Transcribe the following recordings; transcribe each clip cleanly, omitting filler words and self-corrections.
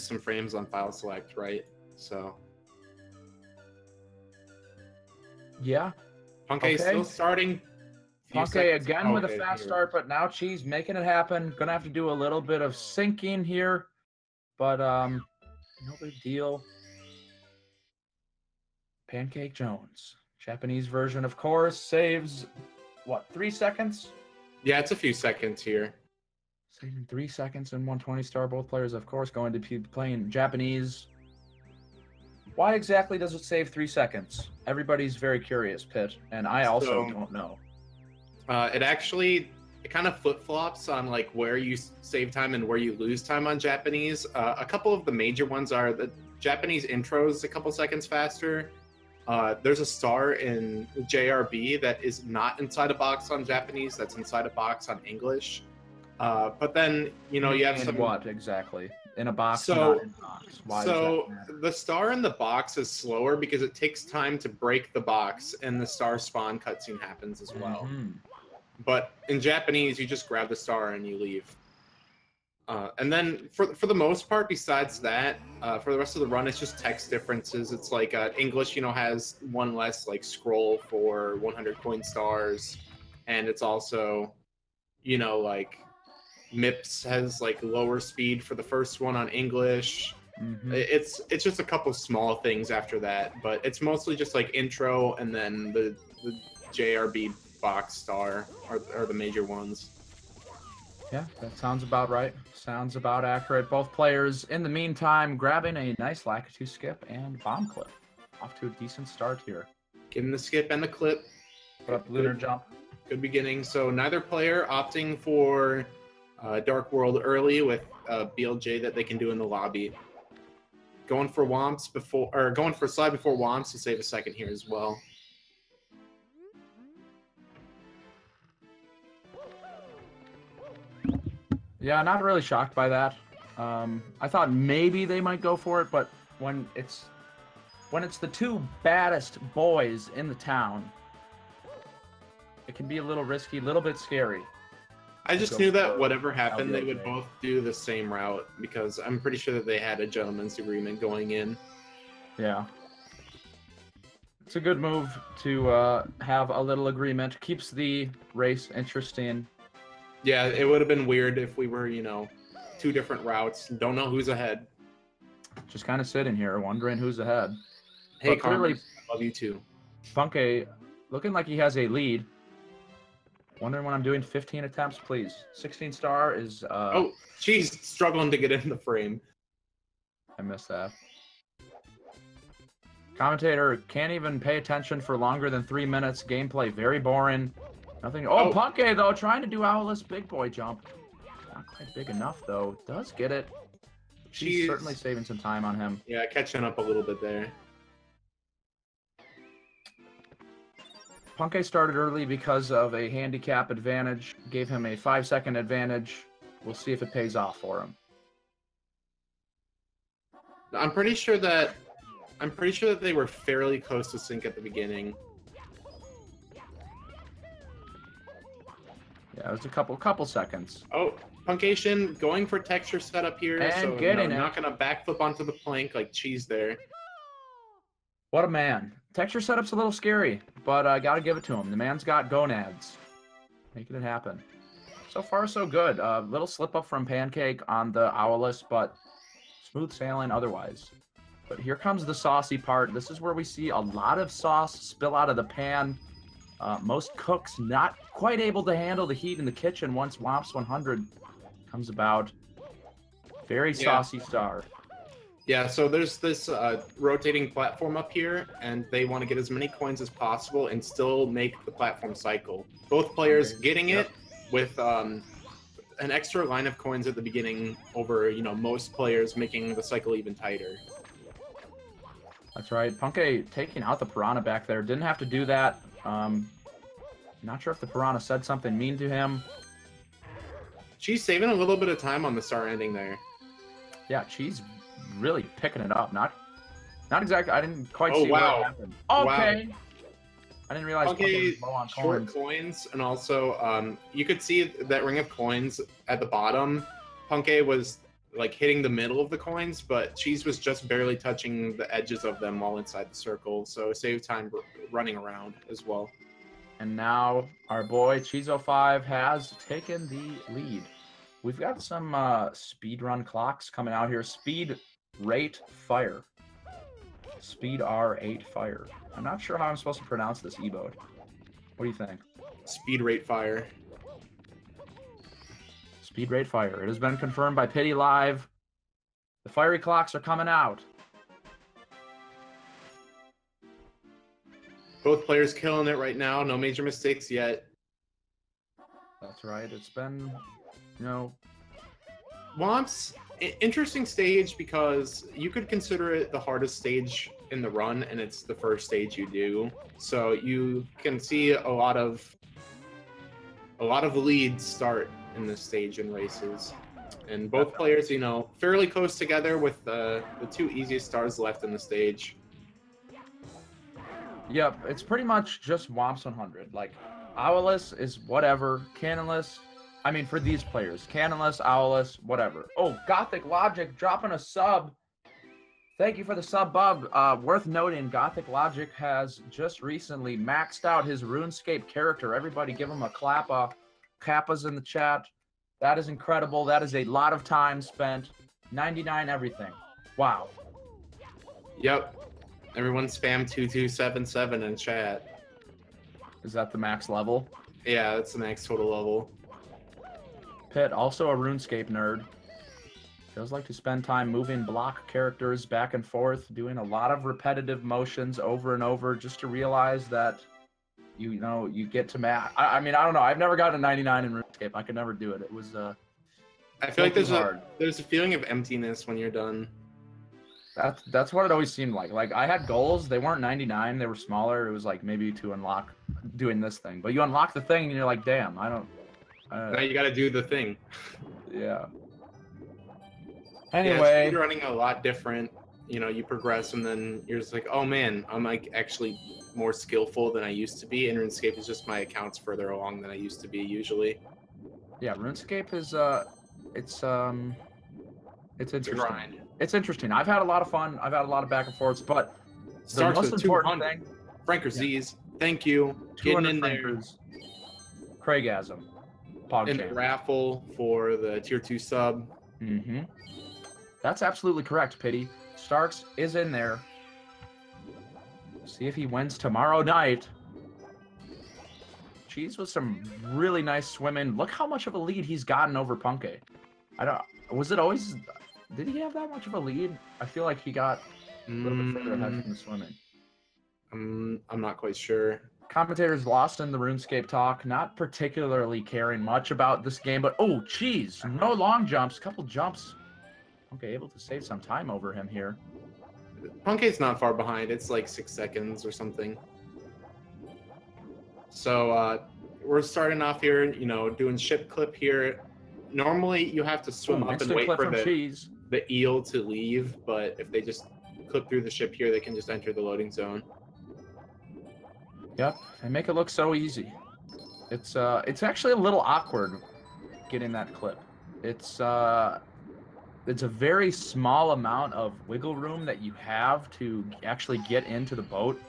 some frames on file select, right? So yeah. Punkay still starting. Punkay again with a Okay, fast here. start, but now Cheese making it happen. Gonna have to do a little bit of syncing here, but no big deal. Pancake Jones, Japanese version, of course, saves what, 3 seconds? Yeah, it's a few seconds here. Saving 3 seconds and 120 star. Both players, of course, going to be playing Japanese. Why exactly does it save 3 seconds? Everybody's very curious, Pitt, and I also don't know. It kind of flip-flops on like where you save time and where you lose time on Japanese. A couple of the major ones are the Japanese intro is a couple seconds faster. There's a star in JRB that is not inside a box on Japanese, that's inside a box on English. But then, you know, you have some... What exactly? In a box, so, not in a box. Why so the star in the box is slower because it takes time to break the box, and the star spawn cutscene happens as well. Mm-hmm. But in Japanese, you just grab the star and you leave. And then for the most part, besides that, for the rest of the run, it's just text differences. It's like English, you know, has one less like scroll for 100 coin stars, and it's also, you know, like MIPS has like lower speed for the first one on English. Mm-hmm. It's just a couple small things after that, but it's mostly just like intro and then the JRB box star are the major ones. Yeah, that sounds about right. Sounds about accurate. Both players, in the meantime, grabbing a nice Lakitu skip and bomb clip. Off to a decent start here. Getting the skip and the clip. Put up lunar jump. Good beginning. So neither player opting for Dark World early with BLJ that they can do in the lobby. Going for Womps before, or going for slide before Womps to save a second here as well. Yeah, not really shocked by that. I thought maybe they might go for it, but when it's the two baddest boys in the town, it can be a little risky, a little bit scary. I just knew that whatever happened, they would both do the same route because I'm pretty sure that they had a gentleman's agreement going in. Yeah. It's a good move to have a little agreement. Keeps the race interesting. Yeah, it would have been weird if we were, you know, two different routes. Don't know who's ahead. Just kind of sitting here wondering who's ahead. Hey, but clearly, I love you too. Punkay looking like he has a lead. Wondering when I'm doing 15 attempts, please. 16 star is... Oh, she's struggling to get in the frame. I missed that. Commentator can't even pay attention for longer than 3 minutes. Gameplay very boring. Nothing. Oh, Punkay, though, trying to do Owless big boy jump. Not quite big enough, though. Does get it. She's certainly saving some time on him. Yeah, catching up a little bit there. Punkay started early because of a handicap advantage. Gave him a 5-second advantage. We'll see if it pays off for him. I'm pretty sure that they were fairly close to sync at the beginning. Yeah, it was a couple seconds. Oh, Puncayshun going for texture setup here, and so getting not gonna backflip onto the plank like Cheese there. What a man. Texture setup's a little scary, but I gotta give it to him. The man's got gonads. Making it happen. So far, so good. Little slip up from Pancake on the Owless, but smooth sailing otherwise. But here comes the saucy part. This is where we see a lot of sauce spill out of the pan. Most cooks not quite able to handle the heat in the kitchen once Womps 100 comes about. Very saucy star. Yeah, so there's this rotating platform up here, and they want to get as many coins as possible and still make the platform cycle. Both players getting it with an extra line of coins at the beginning over, you know, most players making the cycle even tighter. That's right. Punkay taking out the Piranha back there. Didn't have to do that. Not sure if the Piranha said something mean to him. She's saving a little bit of time on the star ending there. Yeah, she's really picking it up. Not exactly. I didn't quite see what happened. Okay. Wow. I didn't realize Punkay was low on short coins, and also you could see that ring of coins at the bottom. Punkay was like hitting the middle of the coins, but Cheese was just barely touching the edges of them while inside the circle, so it saved time running around as well. And now our boy Cheese05 has taken the lead. We've got some speedrun clocks coming out here. Speed rate fire. Speed R8 fire. I'm not sure how I'm supposed to pronounce this emote. What do you think? Speed rate fire. Speed rate fire. It has been confirmed by Pity Live. The fiery clocks are coming out. Both players killing it right now. No major mistakes yet. That's right. It's been, you know... Womp's interesting stage because you could consider it the hardest stage in the run, and it's the first stage you do. So you can see a lot of leads start in this stage in races. And both players, you know, fairly close together with the two easiest stars left in the stage. Yep, it's pretty much just Womp's 100. Like, Owless is whatever. Cannonless, I mean, for these players. Cannonless, Owless, whatever. Oh, Gothic Logic dropping a sub. Thank you for the sub, Bub. Worth noting, Gothic Logic has just recently maxed out his RuneScape character. Everybody give him a clappa. Kappa's in the chat. That is incredible. That is a lot of time spent. 99 everything. Wow. Yep. Everyone spam 2277 in chat. Is that the max level? Yeah, that's the max total level. Pitt, also a RuneScape nerd. Feels like to spend time moving block characters back and forth, doing a lot of repetitive motions over and over just to realize that, you know, you get to I mean, I don't know. I've never gotten a 99 in RuneScape. I could never do it. It was I feel like there's a feeling of emptiness when you're done. That's what it always seemed like. Like, I had goals. They weren't 99. They were smaller. It was like maybe to unlock doing this thing. But you unlock the thing and you're like, damn, I don't... now you got to do the thing. Yeah. Anyway. Yeah, running a lot different. You know, you progress and then you're just like, oh man, I'm like actually more skillful than I used to be. And RuneScape is just my accounts further along than I used to be usually. Yeah, RuneScape is it's interesting. Grind. It's interesting. I've had a lot of fun. I've had a lot of back and forths, but the most important thing, Franker Z's, thank you. Getting in there. Craigasm. And the raffle for the tier 2 sub. Mm-hmm. That's absolutely correct, Pity. Starks is in there. See if he wins tomorrow night. Cheese with some really nice swimming. Look how much of a lead he's gotten over Punke. Was it always... Did he have that much of a lead? I feel like he got a little bit further ahead from the swimming. I'm not quite sure. Commentators lost in the RuneScape talk, not particularly caring much about this game, but oh, Cheese, no long jumps, couple jumps. Okay, able to save some time over him here. Punke's not far behind. It's like 6 seconds or something. So we're starting off here, you know, doing ship clip here. Normally you have to swim up and wait for the eel to leave, but if they just clip through the ship here, they can just enter the loading zone. Yep, they make it look so easy. It's actually a little awkward getting that clip. It's a very small amount of wiggle room that you have to actually get into the boat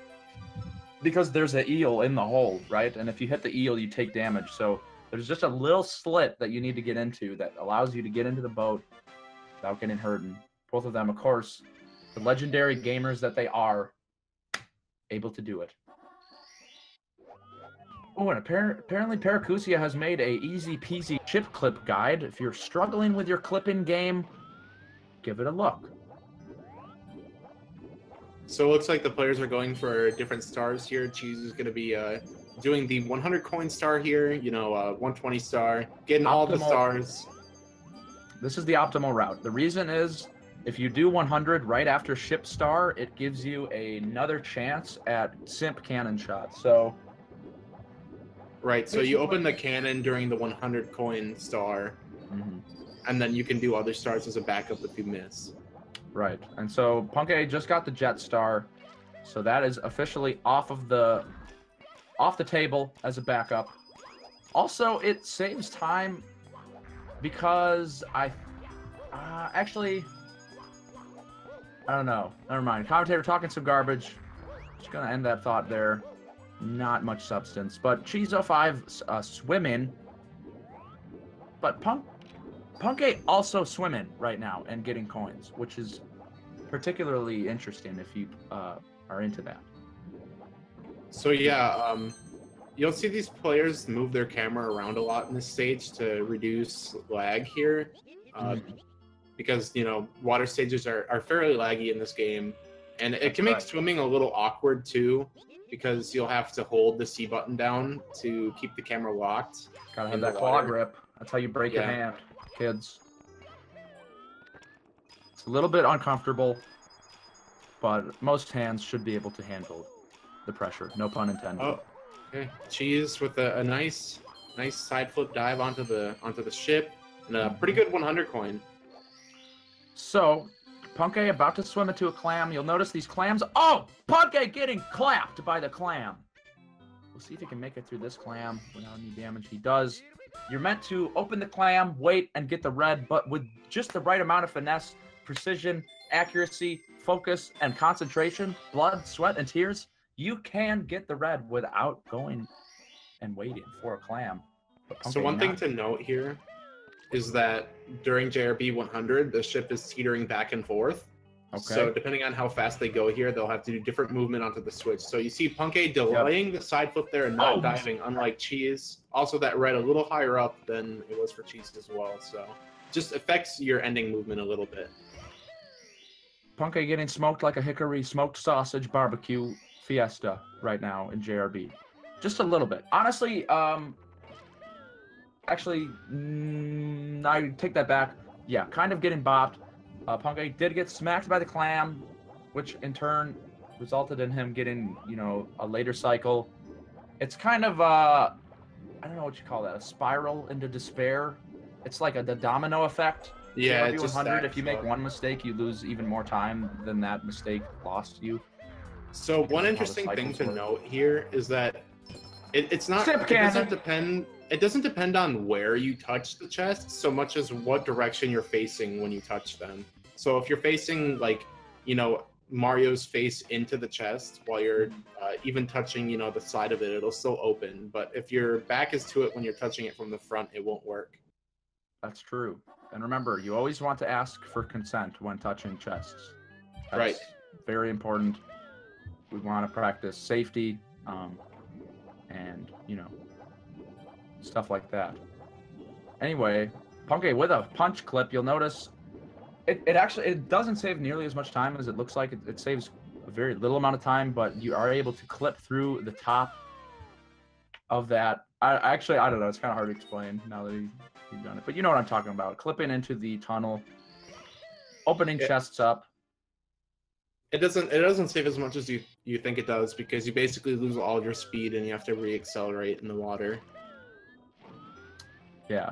because there's an eel in the hole, right? And if you hit the eel, you take damage. So there's just a little slit that you need to get into that allows you to get into the boat without getting hurt. And both of them, of course, the legendary gamers that they are, able to do it. Oh, and apparently Paracusia has made a easy peasy chip clip guide. If you're struggling with your clipping game, give it a look. So it looks like the players are going for different stars here. Cheese is going to be doing the 100 coin star here, you know, 120 star, getting all the stars. This is the optimal route. The reason is, if you do 100 right after ship star, it gives you another chance at simp cannon shot. So... Right, so you open the cannon during the 100 coin star, and then you can do other stars as a backup if you miss. Right, and so Punke just got the jet star, so that is officially off the table as a backup. Also, it saves time because Actually, I don't know. Never mind. Commentator talking some garbage. Just gonna end that thought there. Not much substance. But Cheese05 swimming. But Punkay also swimming right now and getting coins, which is particularly interesting if you are into that. So yeah, you'll see these players move their camera around a lot in this stage to reduce lag here. Because, you know, water stages are fairly laggy in this game. And it can make swimming a little awkward too, because you'll have to hold the C button down to keep the camera locked. Gotta have that claw grip. That's how you break your hand, kids. It's a little bit uncomfortable, but most hands should be able to handle the pressure. No pun intended. Oh, okay. Cheese with a nice side flip dive onto the ship and a pretty good 100 coin. So, Punkay about to swim into a clam. You'll notice these clams. Oh, Punkay getting clapped by the clam. We'll see if he can make it through this clam without any damage. He does. You're meant to open the clam, wait, and get the red, but with just the right amount of finesse, precision, accuracy, focus, and concentration, blood, sweat, and tears, you can get the red without going and waiting for a clam. So one thing to note here is that during JRB 100, the ship is teetering back and forth. Okay. So depending on how fast they go here, they'll have to do different movement onto the switch. So you see Punkay delaying the side flip there and not diving, unlike Cheese. Also that red a little higher up than it was for Cheese as well. So just affects your ending movement a little bit. Punkay getting smoked like a hickory smoked sausage barbecue fiesta right now in JRB. Just a little bit. Honestly, actually, I take that back. Yeah, kind of getting bopped. Punkay did get smacked by the clam, which in turn resulted in him getting, you know, a later cycle. It's kind of, I don't know what you call that, a spiral into despair. It's like the domino effect. Yeah, it's just 100, if you make one mistake, you lose even more time than that mistake lost you. So one interesting thing to note here is that it's not. It doesn't depend on where you touch the chest so much as what direction you're facing when you touch them. So if you're facing, like, you know, Mario's face into the chest while you're even touching, you know, the side of it, it'll still open. But if your back is to it when you're touching it from the front, it won't work. That's true. And remember, you always want to ask for consent when touching chests. That's right. Very important. We want to practice safety, and, you know, stuff like that. Anyway, Punkay with a punch clip, you'll notice it doesn't save nearly as much time as it looks like. It saves a very little amount of time, but you are able to clip through the top of that. I don't know. It's kind of hard to explain now that you've done it, but you know what I'm talking about. Clipping into the tunnel, opening chests up. It doesn't save as much as you think it does, because you basically lose all of your speed and you have to re-accelerate in the water. Yeah.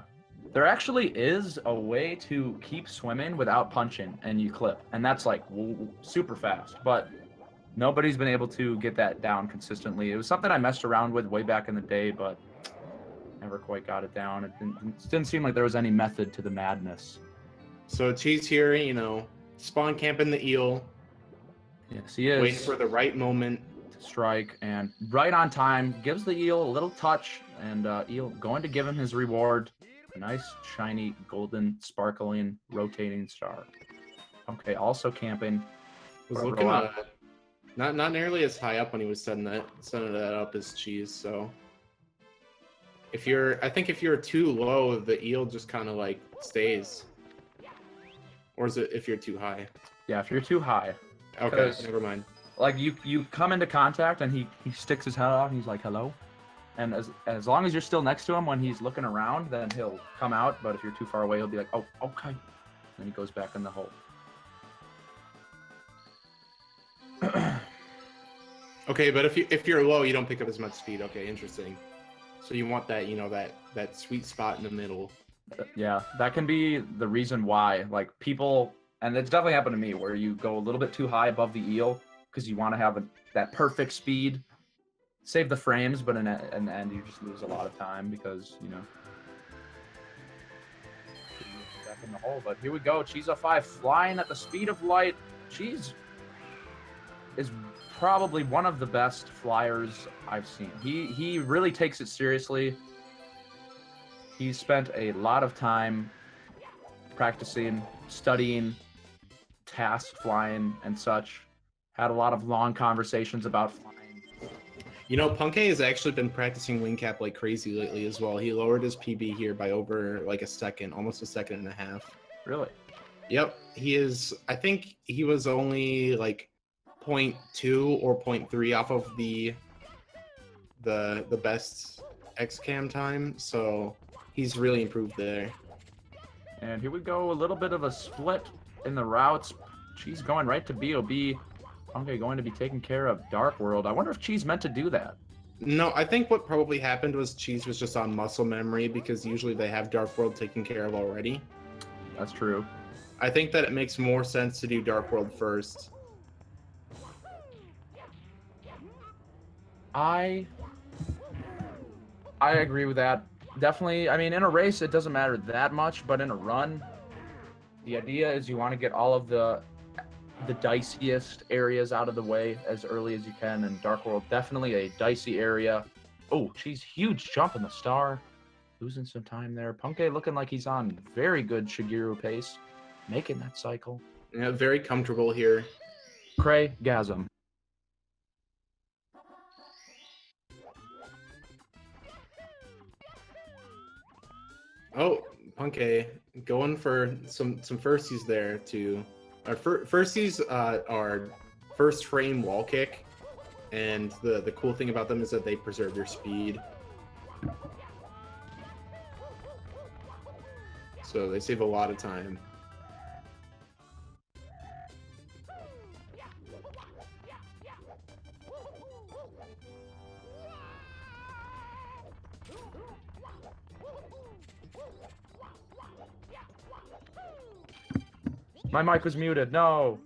There actually is a way to keep swimming without punching and you clip. And that's like super fast. But nobody's been able to get that down consistently. It was something I messed around with way back in the day, but never quite got it down. It didn't seem like there was any method to the madness. So Cheese here, you know, spawn camping the eel. Yes, he is. Waiting for the right moment to strike, and right on time, gives the eel a little touch, and eel going to give him his reward. A nice, shiny, golden, sparkling, rotating star. Okay, also camping. Was looking not nearly as high up when he was setting that up as Cheese. So I think if you're too low, the eel just kind of like stays. Or is it if you're too high? Yeah, if you're too high. Okay, never mind. Like you come into contact and he sticks his head out and he's like, hello. And as long as you're still next to him when he's looking around, then he'll come out. But if you're too far away, he'll be like, oh, okay. Then he goes back in the hole. Okay, but if you're low, you don't pick up as much speed. Okay, interesting. So you want that, you know, that sweet spot in the middle. Yeah, that can be the reason why, like, people, and it's definitely happened to me, where you go a little bit too high above the eel because you want to have that perfect speed, save the frames, but in the end you just lose a lot of time because, you know. back in the hole. But here we go. Cheese05 flying at the speed of light. Cheese is probably one of the best flyers I've seen. He really takes it seriously. He's spent a lot of time practicing, studying, task flying and such. Had a lot of long conversations about flying. You know, Punkay has actually been practicing wing cap like crazy lately as well. He lowered his PB here by over like a second, almost a second and a half. Really? Yep, he is. I think he was only like 0.2 or 0.3 off of the best XCAM time, so he's really improved there. And here we go, a little bit of a split in the routes. Cheese going right to BOB. Punkay going to be taking care of Dark World. I wonder if Cheese meant to do that. No, I think what probably happened was Cheese was just on muscle memory because usually they have Dark World taken care of already. That's true. I think that it makes more sense to do Dark World first. I agree with that. Definitely, I mean, in a race, it doesn't matter that much, but in a run, the idea is you want to get all of the diciest areas out of the way as early as you can, and Dark World, definitely a dicey area. Oh, Cheese, huge jump in the star. Losing some time there. Punkay looking like he's on very good Shigeru pace, making that cycle. Yeah, very comfortable here. Cray-gasm. Oh, Punkay going for some firsties there too. Our firsties are first frame wall kick, and the cool thing about them is that they preserve your speed. So they save a lot of time. My mic was muted. No.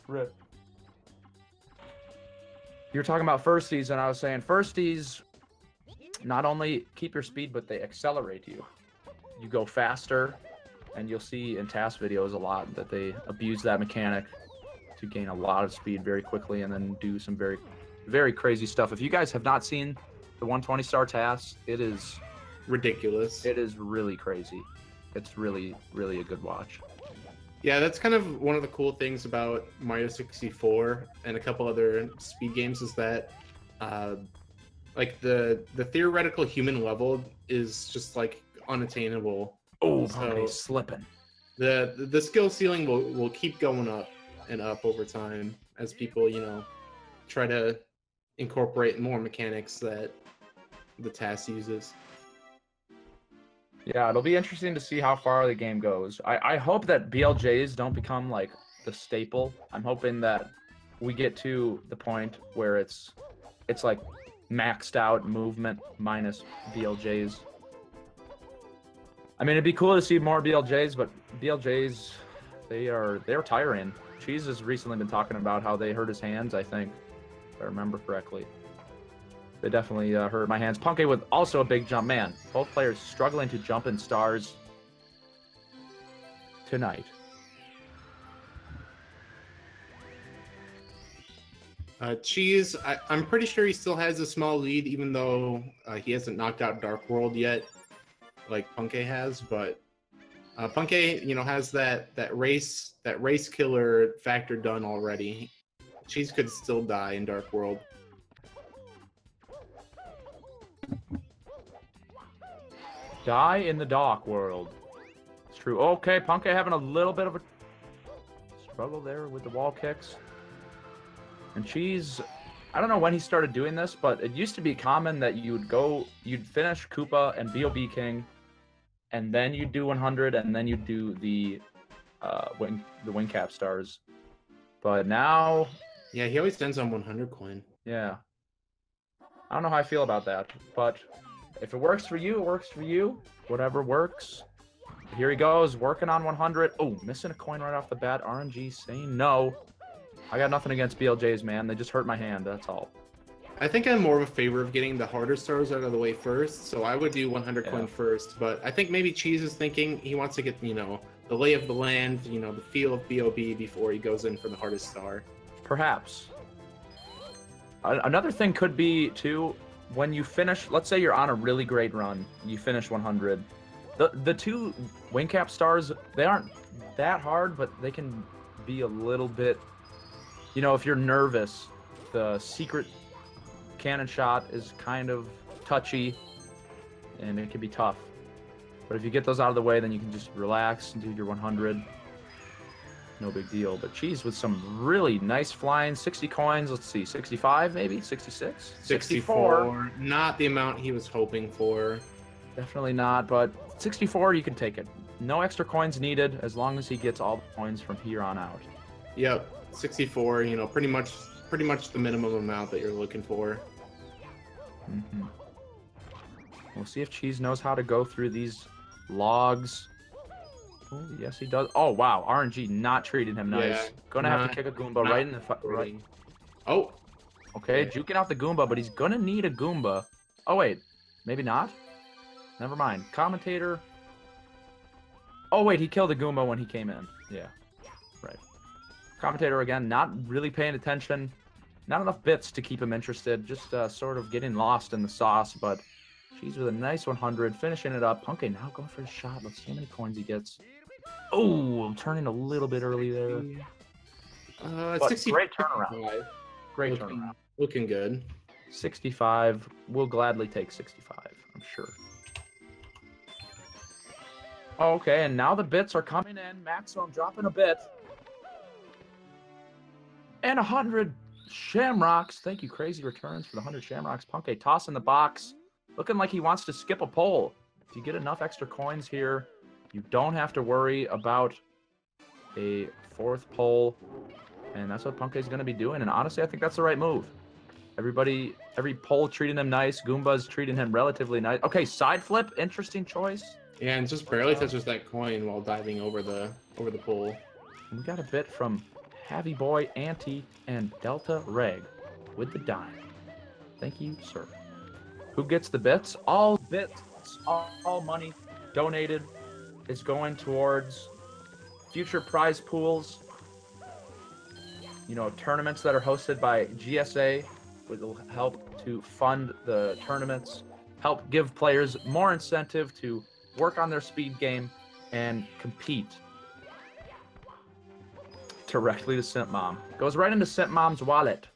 Rip. You were talking about firsties, and I was saying firsties not only keep your speed, but they accelerate you. You go faster, and you'll see in task videos a lot that they abuse that mechanic to gain a lot of speed very quickly and then do some very, very crazy stuff. If you guys have not seen the 120-star task, it is ridiculous. It is really crazy. It's really, really a good watch. Yeah, that's kind of one of the cool things about Mario 64 and a couple other speed games is that like the theoretical human level is just like unattainable. Oh, so slipping. The skill ceiling will keep going up and up over time as people, you know, try to incorporate more mechanics that the task uses. Yeah, it'll be interesting to see how far the game goes. I hope that BLJs don't become like the staple. I'm hoping that we get to the point where it's like maxed out movement minus BLJs. I mean, it'd be cool to see more BLJs, but BLJs, they're tiring. Cheese has recently been talking about how they hurt his hands, I think, if I remember correctly. They definitely hurt my hands. Punkay with also a big jump. Man, both players struggling to jump in stars tonight. Cheese, I'm pretty sure he still has a small lead, even though he hasn't knocked out Dark World yet, like Punkay has. But Punkay, you know, has that race killer factor done already. Cheese could still die in Dark World. Die in the Dark World. It's true. Okay, Punkay having a little bit of a struggle there with the wall kicks. And Cheese, I don't know when he started doing this, but it used to be common that you'd finish Koopa and BOB King, and then you'd do 100, and then you'd do the wing cap stars. But now, yeah, he always ends on 100 coin. Yeah, I don't know how I feel about that, but if it works for you, it works for you. Whatever works. Here he goes, working on 100. Oh, missing a coin right off the bat. RNG saying no. I got nothing against BLJs, man. They just hurt my hand, that's all. I think I'm more of a favor of getting the harder stars out of the way first, so I would do 100 coin first. But I think maybe Cheese is thinking he wants to get, you know, the lay of the land, you know, the feel of BOB before he goes in for the hardest star. Perhaps. Another thing could be, too, when you finish, let's say you're on a really great run, you finish 100. The two wing cap stars, they aren't that hard, but they can be a little bit, you know, if you're nervous, the secret cannon shot is kind of touchy and it can be tough. But if you get those out of the way, then you can just relax and do your 100. No big deal. But Cheese with some really nice flying 60 coins. Let's see, 65 maybe? 66? 64. Not the amount he was hoping for. Definitely not, but 64, you can take it. No extra coins needed as long as he gets all the coins from here on out. Yep, 64, you know, pretty much the minimum amount that you're looking for. We'll see if Cheese knows how to go through these logs. Oh, yes, he does. Oh, wow. RNG not treating him nice. Yeah, gonna have to kick a Goomba right in the... Right. Oh. Okay, juking out the Goomba, but he's gonna need a Goomba. Oh, wait. Maybe not? Never mind. Commentator. Oh, wait. He killed the Goomba when he came in. Yeah. Right. Commentator, again, not really paying attention. Not enough bits to keep him interested. Just sort of getting lost in the sauce, but Cheese with a nice 100, finishing it up. Punkay now going for a shot. Let's see how many coins he gets. Oh, I'm turning a little bit early there. 60. Great turnaround. Great turnaround. Looking good. 65. We'll gladly take 65, I'm sure. Okay, and now the bits are coming in. Maximum dropping a bit. And 100 shamrocks. Thank you, Crazy Returns, for the 100 shamrocks. Punkay toss in the box. Looking like he wants to skip a poll. If you get enough extra coins here, you don't have to worry about a fourth poll. And that's what Punkay's going to be doing. And honestly, I think that's the right move. Every poll treating him nice. Goomba's treating him relatively nice. Okay, side flip. Interesting choice. Yeah, and just barely touches that coin while diving over the pole. We got a bit from Heavy Boy, Auntie, and Delta Reg with the dime. Thank you, sir. Who gets the bits? All bits, all money donated is going towards future prize pools. You know, tournaments that are hosted by GSA will help to fund the tournaments, help give players more incentive to work on their speed game and compete. Directly to Simp Mom. Goes right into Simp Mom's wallet.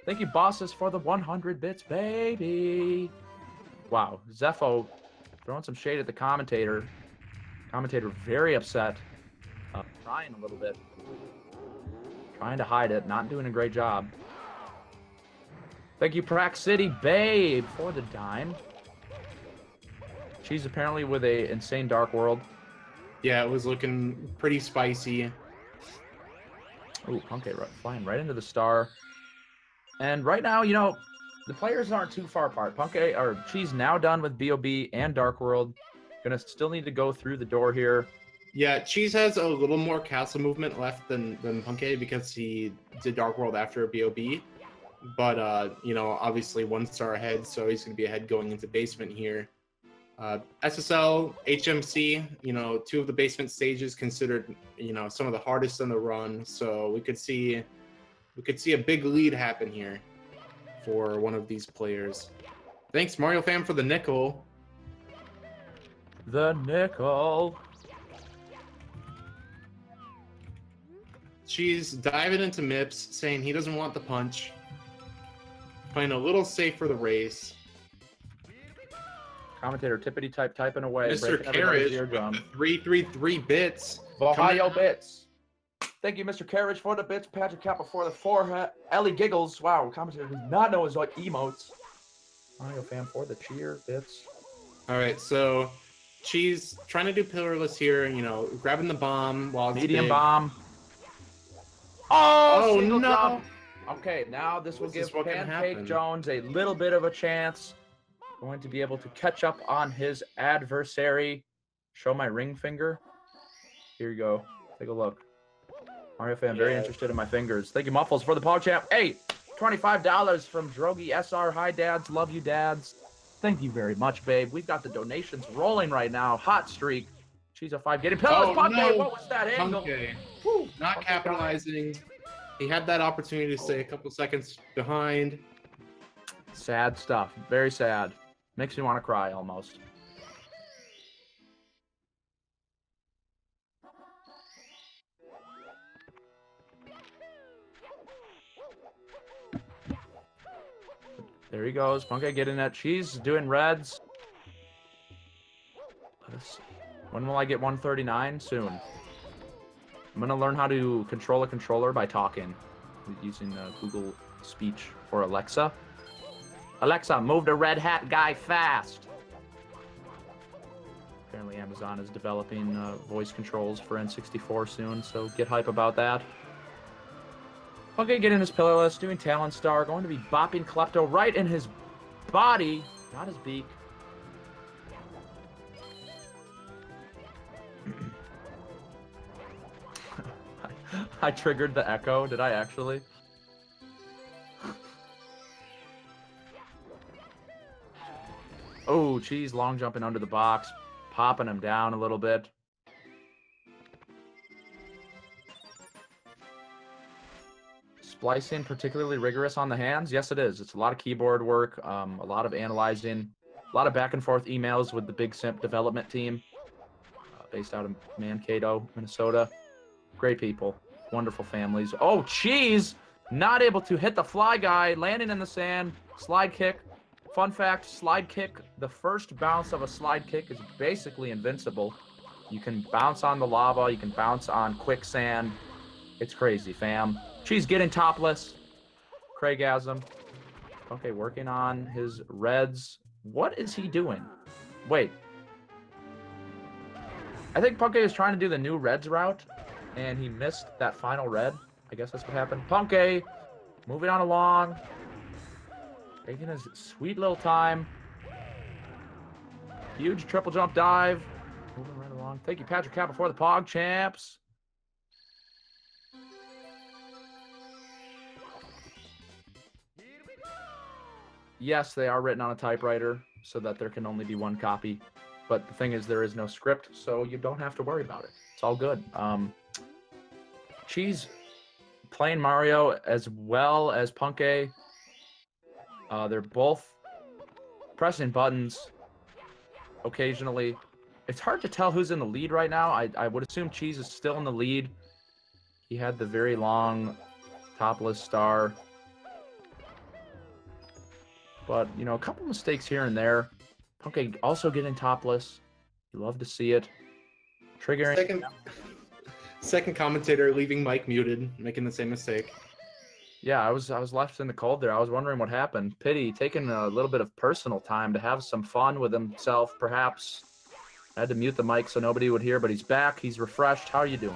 Thank you, bosses, for the 100 bits, baby. Wow, Zepho throwing some shade at the commentator. Commentator very upset. Crying a little bit. Trying to hide it. Not doing a great job. Thank you, Prac City Babe, for the dime. She's apparently with a insane Dark World. Yeah, it was looking pretty spicy. Oh, Punkay flying right into the star. And right now, you know, the players aren't too far apart. Punkay, or Cheese now done with BOB and Dark World. Gonna still need to go through the door here. Yeah, Cheese has a little more castle movement left than Punkay because he did Dark World after BOB. But, you know, obviously 1 star ahead, so he's going to be ahead going into basement here. SSL, HMC, you know, 2 of the basement stages considered, you know, some of the hardest on the run. So we could see a big lead happen here for one of these players. Thanks, Mario Fam, for the nickel. The nickel. Cheese diving into Mips, saying he doesn't want the punch. Playing a little safe for the race. Commentator tippity typing away. Mr. Carriage with the 333 bits. Ohio bits. Thank you, Mr. Carriage, for the bits. Patrick Kappa for the 4. Ellie Giggles. Wow, commentator does not know his emotes. Mario Fam for the cheer bits. All right, so Cheese trying to do pillarless here. You know, grabbing the bomb while it's medium big. Bomb. Oh no! Jump. Okay, now this will give Pancake Jones a little bit of a chance. Going to be able to catch up on his adversary. Show my ring finger. Here you go. Take a look. Mario Fan, very interested in my fingers. Thank you, Muffles, for the Pog Champ. Hey, $25 from Drogi SR. Hi, dads. Love you, dads. Thank you very much, babe. We've got the donations rolling right now. Hot streak. Cheese05 getting pillows. Oh, no. What was that angle? Woo. Not capitalizing. He had that opportunity to stay a couple seconds behind. Sad stuff. Very sad. Makes me want to cry almost. There he goes. Punkay getting that cheese. Doing reds. Let's see. When will I get 139? Soon. I'm going to learn how to control a controller by talking. Using Google Speech or Alexa. Alexa, move the red hat guy fast. Apparently Amazon is developing voice controls for N64 soon, so get hype about that. Okay, getting his pillarless, doing Talon Star, going to be bopping Klepto right in his body, not his beak. I triggered the echo, did I actually? Oh, Cheese long jumping under the box, popping him down a little bit. Splicing particularly rigorous on the hands? Yes, it is. It's a lot of keyboard work, a lot of analyzing, a lot of back and forth emails with the Big Simp development team, based out of Mankato, Minnesota. Great people, wonderful families. Oh, Cheese! Not able to hit the fly guy, landing in the sand, slide kick. Fun fact, slide kick, the first bounce of a slide kick is basically invincible. You can bounce on the lava, you can bounce on quicksand. It's crazy, fam. Cheese getting topless. Craigasm. Okay, working on his reds. What is he doing? Wait. I think Punkay is trying to do the new reds route, and he missed that final red. I guess that's what happened. Punkay, moving on along. Taking his sweet little time. Huge triple jump dive. Moving right along. Thank you, Patrick Cap, before the Pog Champs. Yes, they are written on a typewriter so that there can only be one copy. But the thing is, there is no script, so you don't have to worry about it. It's all good. Cheese playing Mario as well as Punkay. They're both pressing buttons occasionally. It's hard to tell who's in the lead right now. I would assume Cheese is still in the lead. He had the very long topless star. But, you know, a couple mistakes here and there. Punkay also getting topless. You love to see it. Triggering. Second commentator leaving mic muted, making the same mistake. Yeah, I was left in the cold there. I was wondering what happened. Pity, taking a little bit of personal time to have some fun with himself, perhaps. I had to mute the mic so nobody would hear, but he's back. He's refreshed. How are you doing?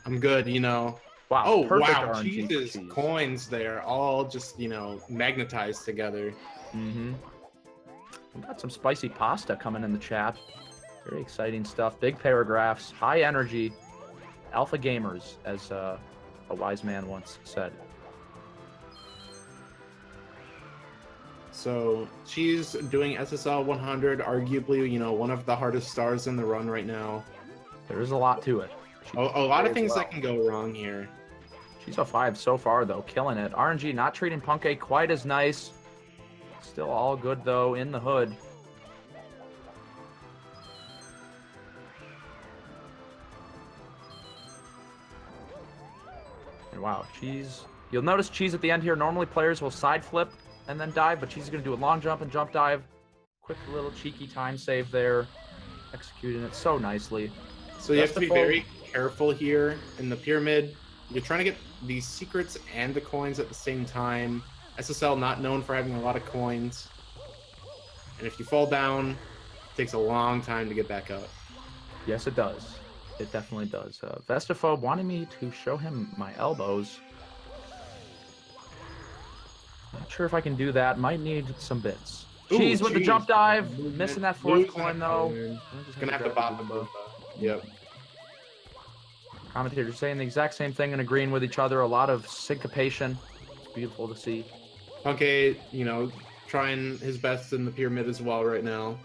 I'm good, you know. Wow, oh, perfect wow, RNG Cheese's coins there, all just, you know, magnetized together. Mm-hmm. We got some spicy pasta coming in the chat. Very exciting stuff. Big paragraphs, high energy, alpha gamers, as a wise man once said. So, Cheese doing SSL 100, arguably, you know, one of the hardest stars in the run right now. There is a lot to it. A lot of things that can go wrong here. Cheese05 so far, though, killing it. RNG not treating Punkay quite as nice. Still all good, though, in the hood. And wow, Cheese. You'll notice Cheese at the end here. Normally players will side flip and then dive, but Cheese is going to do a long jump and jump dive. Quick little cheeky time save there. Executing it so nicely. So you have to be very careful here in the pyramid. You're trying to get these secrets and the coins at the same time. SSL not known for having a lot of coins. And if you fall down, it takes a long time to get back up. Yes, it does. It definitely does. Vestaphobe wanted me to show him my elbows. Not sure if I can do that. Might need some bits. Ooh, Cheese with the jump dive. Movement. Missing that fourth coin, though. Just gonna have to bop him. Yep. Commentators saying the exact same thing and agreeing with each other. A lot of syncopation. beautiful to see. Punkay, you know, trying his best in the pyramid as well right now.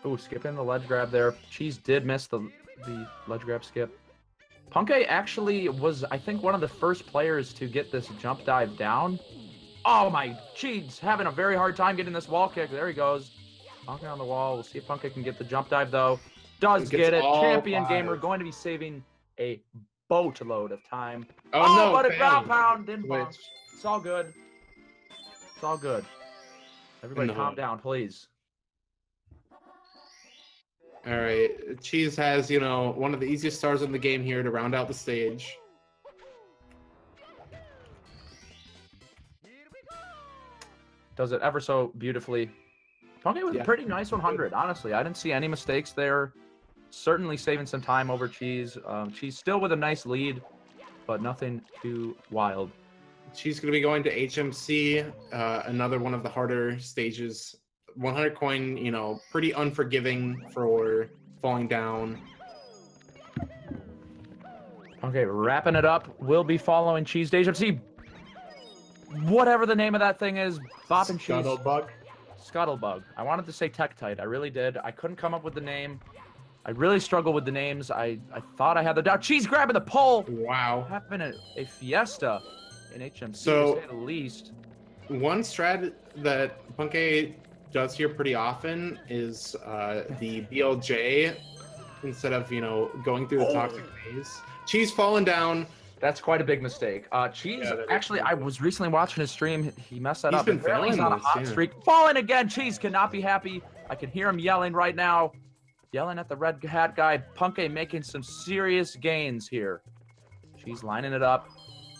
Ooh, skipping the ledge grab there. Cheese did miss the ledge grab skip. Punkay actually was, I think, one of the first players to get this jump dive down. Oh my, Cheese having a very hard time getting this wall kick. There he goes. Punkay on the wall. We'll see if Punkay can get the jump dive though. Does get it. Champion gamer going to be saving a boatload of time. Oh no, but a ground pound didn't bounce. It's all good. It's all good. Everybody calm down, please. All right, Cheese has, you know, one of the easiest stars in the game here to round out the stage. Does it ever so beautifully. Punkay with a pretty nice 100, honestly. I didn't see any mistakes there. Certainly saving some time over Cheese. Cheese still with a nice lead, but nothing too wild. She's going to be going to HMC, another one of the harder stages. 100 coin, you know, pretty unforgiving for falling down. Okay, wrapping it up. We'll be following Cheese to HMC. Whatever the name of that thing is, Bop and Cheese. Scuttlebug. Scuttlebug. I wanted to say Tektite. I really did. I couldn't come up with the name. I really struggle with the names. I thought I had the doubt. Cheese grabbing the pole. Wow. Having a fiesta in HMC, so, to say the least. One strat that Punkay does here pretty often is the BLJ instead of, you know, going through the toxic maze. Cheese falling down. That's quite a big mistake. Cheese, actually, I was recently watching his stream. He messed that up. He's been failing. He's on a hot streak. Falling again. Cheese cannot be happy. I can hear him yelling right now. Yelling at the red hat guy. Punkay making some serious gains here. Cheese lining it up.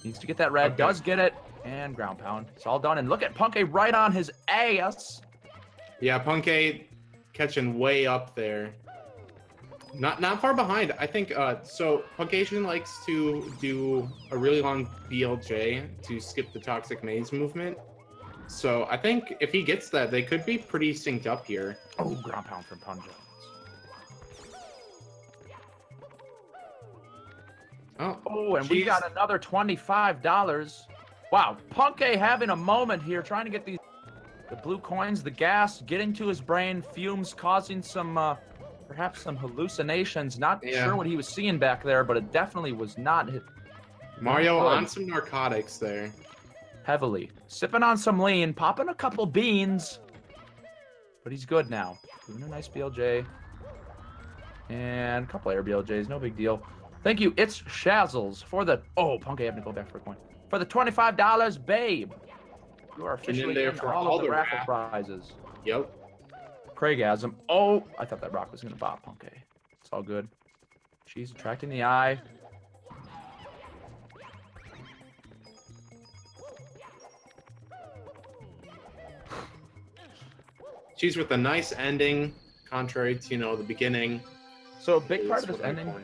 Needs to get that red. Does get it. And ground pound. It's all done. And look at Punkay right on his ass. Yeah, Punkay catching way up there. Not far behind. I think so Puncayshun likes to do a really long BLJ to skip the toxic maze movement. So I think if he gets that, they could be pretty synced up here. Oh, ground pound from Punja. Oh, and we got another $25. Wow, Punkay having a moment here, trying to get the blue coins, the gas getting to his brain, fumes causing some perhaps some hallucinations. Not sure what he was seeing back there, but it definitely was not hit. Mario on some narcotics there. Heavily. Sipping on some lean, popping a couple beans. But he's good now. Doing a nice BLJ. And a couple air BLJs, no big deal. Thank you, it's Shazzles for the... Oh, Punkay having to go back for a coin. For the $25, babe. You are officially in there for all of the raffle prizes. Yep. Craigasm. Oh, I thought that rock was going to bop Punkay. It's all good. She's attracting the eye. She's with a nice ending, contrary to, you know, the beginning. So a big part of this ending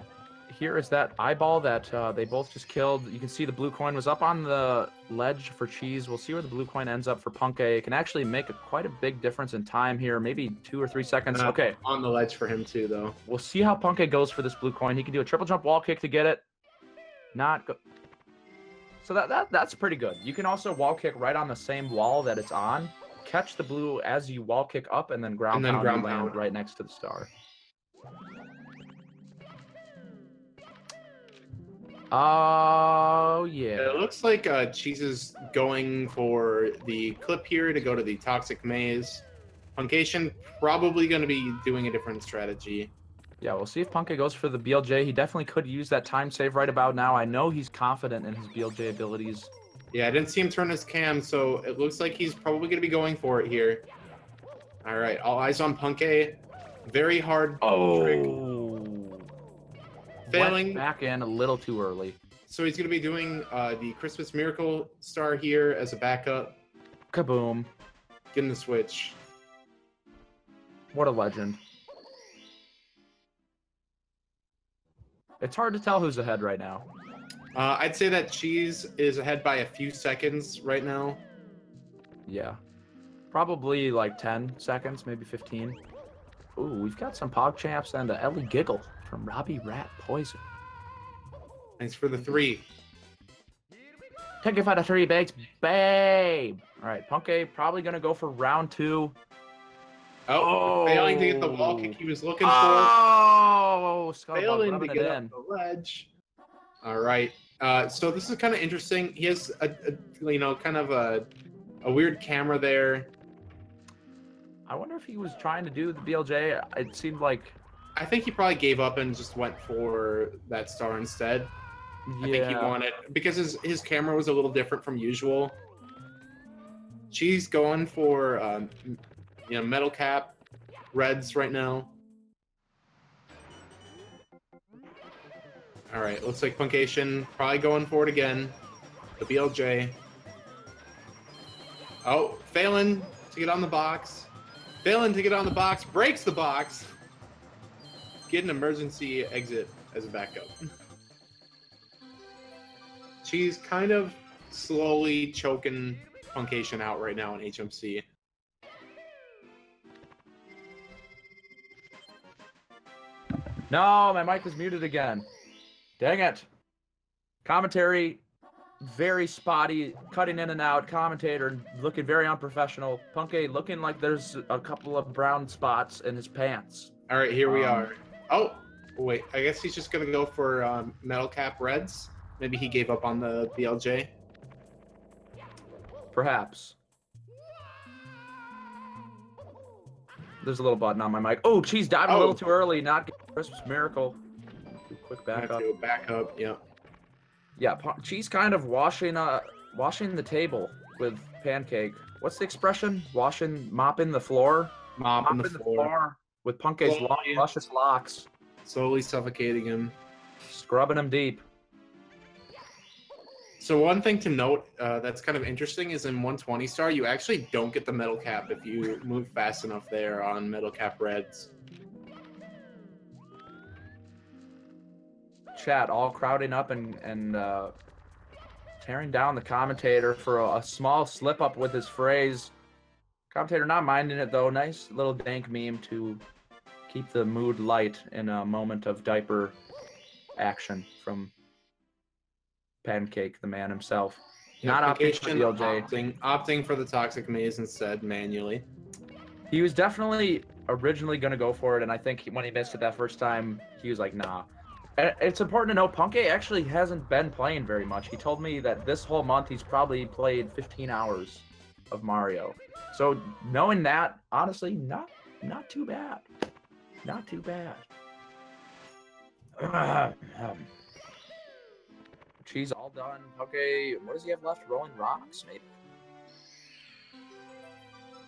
here is that eyeball that they both just killed. You can see the blue coin was up on the ledge for Cheese. We'll see where the blue coin ends up for Punkay. It can actually make quite a big difference in time here, maybe 2 or 3 seconds. Okay. On the ledge for him too, though. We'll see how Punkay goes for this blue coin. He can do a triple jump wall kick to get it. Not good. So that's pretty good. You can also wall kick right on the same wall that it's on. Catch the blue as you wall kick up and then ground pound right next to the star. Oh, yeah. It looks like Cheese is going for the clip here to go to the toxic maze. Puncayshun probably going to be doing a different strategy. Yeah, we'll see if Punkay goes for the BLJ. He definitely could use that time save right about now. I know he's confident in his BLJ abilities. Yeah, I didn't see him turn his cam, so it looks like he's probably going to be going for it here. All right, all eyes on Punkay. Very hard trick. Failing. Went back in a little too early. So he's going to be doing the Christmas Miracle Star here as a backup. Kaboom. Getting the switch. What a legend. It's hard to tell who's ahead right now. I'd say that Cheese is ahead by a few seconds right now. Yeah. Probably like 10 seconds, maybe 15. Ooh, we've got some PogChamps and a Ellie Giggle from Robbie Rat Poison. Thanks for the 3. Take it by the 3 bags, babe. All right, Punkay probably gonna go for round 2. Oh, failing to get the wall kick he was looking for. Oh, Failing to rubbing get it up in. the ledge. All right. So this is kind of interesting. He has a you know, kind of a weird camera there. I wonder if he was trying to do the BLJ. It seemed like. I think he probably gave up and just went for that star instead. Yeah. I think he wanted, because his camera was a little different from usual. Cheese going for you know, metal cap reds right now. All right, looks like Puncayshun probably going for it again. The BLJ. Oh, failing to get on the box. Failing to get on the box, breaks the box. Get an emergency exit as a backup. She's kind of slowly choking Puncayshun out right now in HMC. No, my mic was muted again. Dang it. Commentary, very spotty, cutting in and out. Commentator looking very unprofessional. Punkay looking like there's a couple of brown spots in his pants. All right, here we are. Oh, wait, I guess he's just going to go for metal cap reds. Maybe he gave up on the BLJ. Perhaps. There's a little button on my mic. Oh, Cheese diving a little too early. Not Christmas miracle. Quick back up. Back up, yeah. Yeah, Cheese kind of washing the table with Pancake. What's the expression? Mopping the floor? Mopping the floor. With Punkay's long, luscious locks. Slowly suffocating him. Scrubbing him deep. So one thing to note that's kind of interesting is in 120 star, you actually don't get the metal cap if you move fast enough there on metal cap reds. Chat all crowding up and tearing down the commentator for a small slip up with his phrase. Commentator not minding it though. Nice little dank meme to keep the mood light in a moment of diaper action from Pancake, the man himself. Yeah, not opting for BLJ. Opting for the toxic maze instead manually. He was definitely originally going to go for it, and I think when he missed it that first time, he was like, nah. It's important to know Punkay actually hasn't been playing very much. He told me that this whole month he's probably played 15 hours of Mario. So knowing that, honestly, not too bad. Not too bad. Cheese all done. Okay, what does he have left? Rolling rocks, maybe?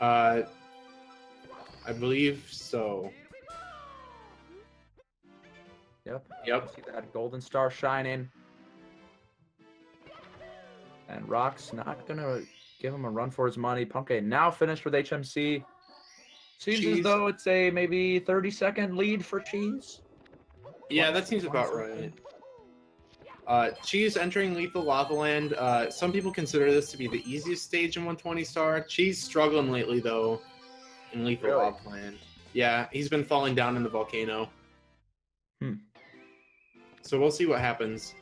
I believe so. Yep. See that golden star shining. And Rock's not gonna give him a run for his money. Punkay now finished with HMC. Seems as though it's a maybe 30-second lead for Cheese. Yeah, that seems about right. Cheese entering Lethal Lava Land. Some people consider this to be the easiest stage in 120 star. Cheese struggling lately though in Lethal Lava Land. Yeah, he's been falling down in the volcano. So we'll see what happens.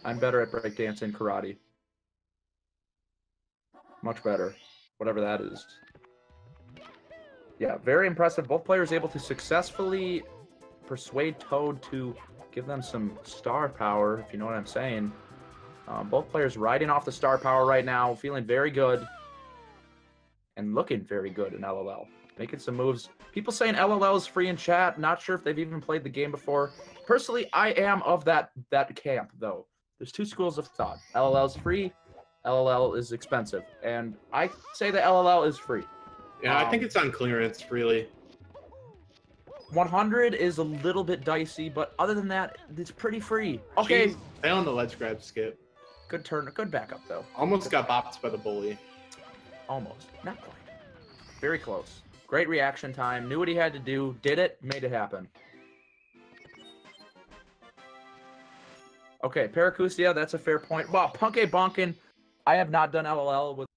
I'm better at breakdance and karate. Much better. Whatever that is. Yeah, very impressive. Both players able to successfully persuade Toad to give them some star power, if you know what I'm saying. Both players riding off the star power right now, feeling very good. And looking very good in LOL. Making some moves. People saying LOL is free in chat. Not sure if they've even played the game before. Personally, I am of that camp, though. There's two schools of thought. LOL is free. LOL is expensive. And I say that LOL is free. Yeah, I think it's on clearance, really. 100 is a little bit dicey, but other than that, it's pretty free. Okay. Jeez, failing the ledge grab skip. Good turn. Good backup, though. Almost got bopped by the bully. Almost. Not quite. Very close. Great reaction time. Knew what he had to do. Did it. Made it happen. Okay, Paracusia, that's a fair point. Wow, Punkay bonking. I have not done LOL with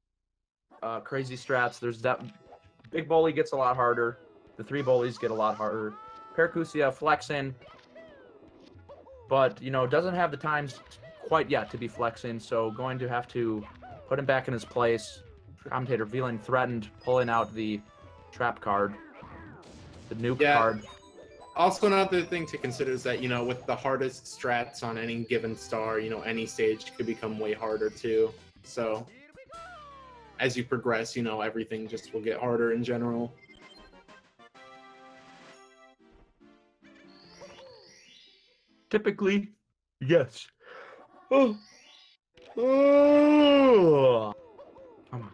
crazy strats. There's that. Big bully gets a lot harder. The three bullies get a lot harder. Paracusia flexing. but, you know, doesn't have the times quite yet to be flexing, so going to have to put him back in his place. Commentator feeling threatened, pulling out the trap card, the nuke card. Also, another thing to consider is that, you know, with the hardest strats on any given star, you know, any stage could become way harder too. So, as you progress, you know, everything just will get harder in general. Typically, yes. Oh. Oh. Come on.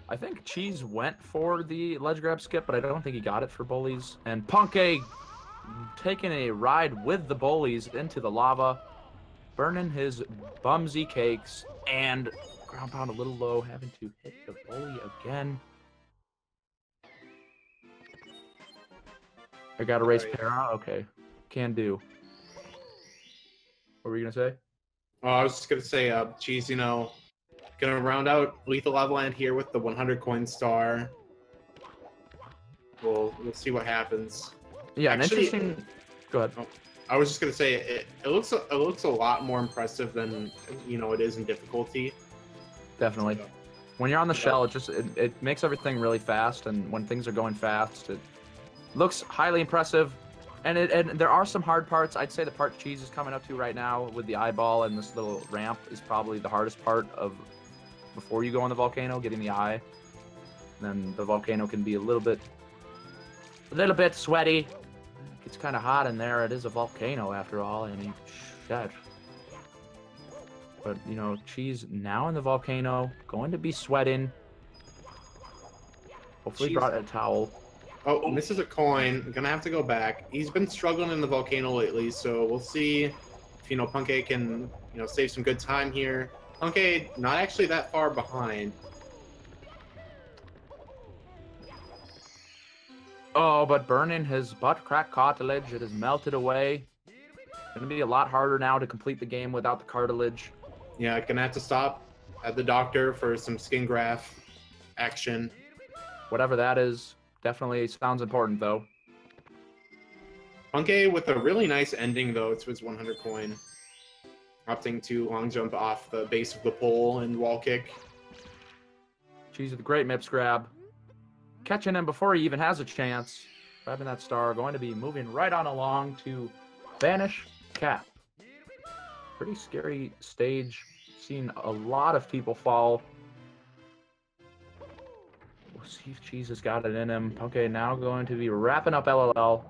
I think Cheese went for the ledge grab skip, but I don't think he got it for bullies. And Punkay taking a ride with the bullies into the lava, burning his bumsy cakes, and ground pound a little low, having to hit the bully again. I got to race para. Okay, can do. What were you gonna say? Oh, I was just gonna say, Cheese, you know, gonna round out Lethal Lava Land here with the 100 coin star. We'll see what happens. Yeah, Actually, an interesting. Go ahead. Oh, I was just gonna say it looks a lot more impressive than, you know, it is in difficulty. Definitely. When you're on the shell, it makes everything really fast, and when things are going fast, it looks highly impressive. And there are some hard parts. I'd say the part Cheese is coming up to right now with the eyeball and this little ramp is probably the hardest part of before you go on the volcano, getting the eye. And then the volcano can be a little bit sweaty. It's kind of hot in there. It is a volcano after all. I mean, shit. But, you know, Cheese now in the volcano, going to be sweating. Hopefully brought a towel. Oh, misses a coin. Gonna have to go back. He's been struggling in the volcano lately, so we'll see if, you know, Punkay can, you know, save some good time here. Punkay not actually that far behind. Oh, but burning his butt crack cartilage, it has melted away. Gonna be a lot harder now to complete the game without the cartilage. Yeah, gonna have to stop at the doctor for some skin graft action. Whatever that is. Definitely sounds important, though. Punkay with a really nice ending, though, to his 100 coin. Opting to long jump off the base of the pole and wall kick. Cheese with a great Mips grab. Catching him before he even has a chance. Grabbing that star. Going to be moving right on along to Vanish Cap. Pretty scary stage. Seen a lot of people fall. We'll see if Cheese has got it in him. Okay, now going to be wrapping up LLL.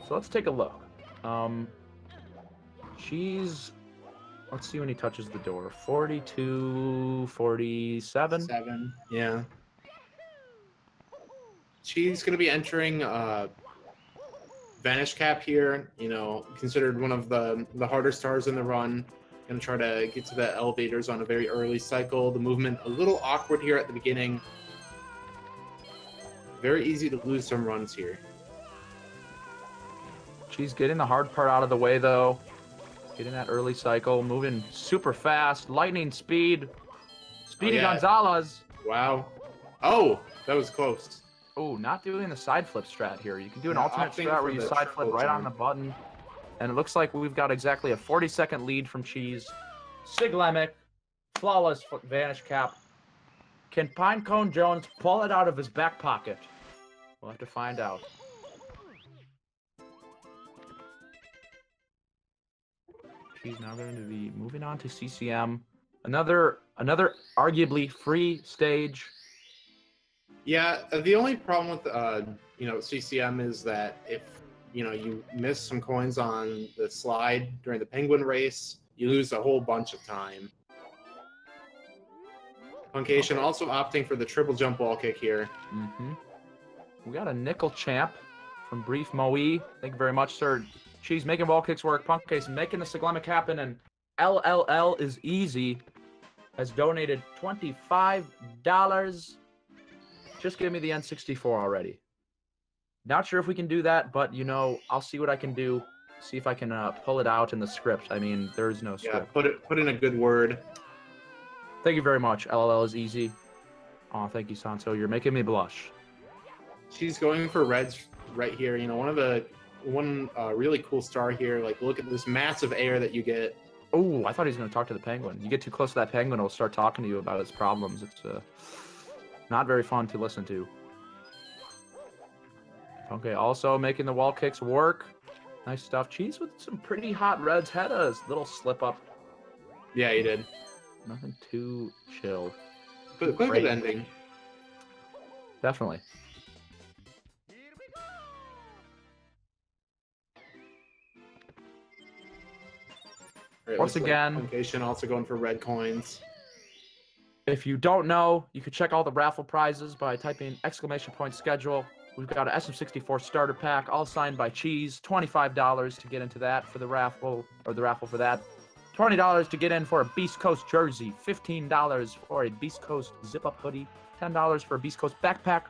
So let's take a look. Cheese, let's see when he touches the door. 42, 47? 7, yeah. Cheese going to be entering Vanish Cap here. You know, considered one of the harder stars in the run. Going to try to get to the elevators on a very early cycle. The movement a little awkward here at the beginning. Very easy to lose some runs here. She's getting the hard part out of the way, though. Getting that early cycle, moving super fast, lightning speed. Speedy Gonzalez. Wow. Oh, that was close. Oh, not doing the side flip strat here. You can do an alternate strat where you side flip right on the button. And it looks like we've got exactly a 40-second lead from Cheese. Siglemic, flawless Vanish Cap. Can Pinecone Jones pull it out of his back pocket? We'll have to find out. She's now going to be moving on to CCM. Another arguably free stage. Yeah, the only problem with you know, CCM is that if, you know, you miss some coins on the slide during the penguin race, you lose a whole bunch of time. Puncayshun also opting for the triple jump wall kick here. We got a nickel champ from Brief Moe. Thank you very much, sir. She's making wall kicks work. Punkay's making the Siglemic happen, and LLL is easy. Has donated $25. Just give me the N64 already. Not sure if we can do that, but, you know, I'll see what I can do. See if I can pull it out in the script. I mean, there's no script. Yeah, put in a good word. Thank you very much. LLL is easy. Oh, thank you, Sanso. You're making me blush. She's going for Reds right here. You know, one really cool star here. Like, look at this massive air that you get. Oh, I thought he was going to talk to the penguin. You get too close to that penguin, it'll start talking to you about its problems. It's not very fun to listen to. Okay, also making the wall kicks work. Nice stuff. Cheese with some pretty hot reds. Had a little slip up. Yeah, he did. Nothing too chill. But good ending. Definitely. Right, Once again, Puncayshun also going for red coins. If you don't know, you can check all the raffle prizes by typing !schedule. We've got an SM64 starter pack, all signed by Cheese. $25 to get into that for the raffle, or the raffle for that. $20 to get in for a Beast Coast jersey. $15 for a Beast Coast zip-up hoodie. $10 for a Beast Coast backpack.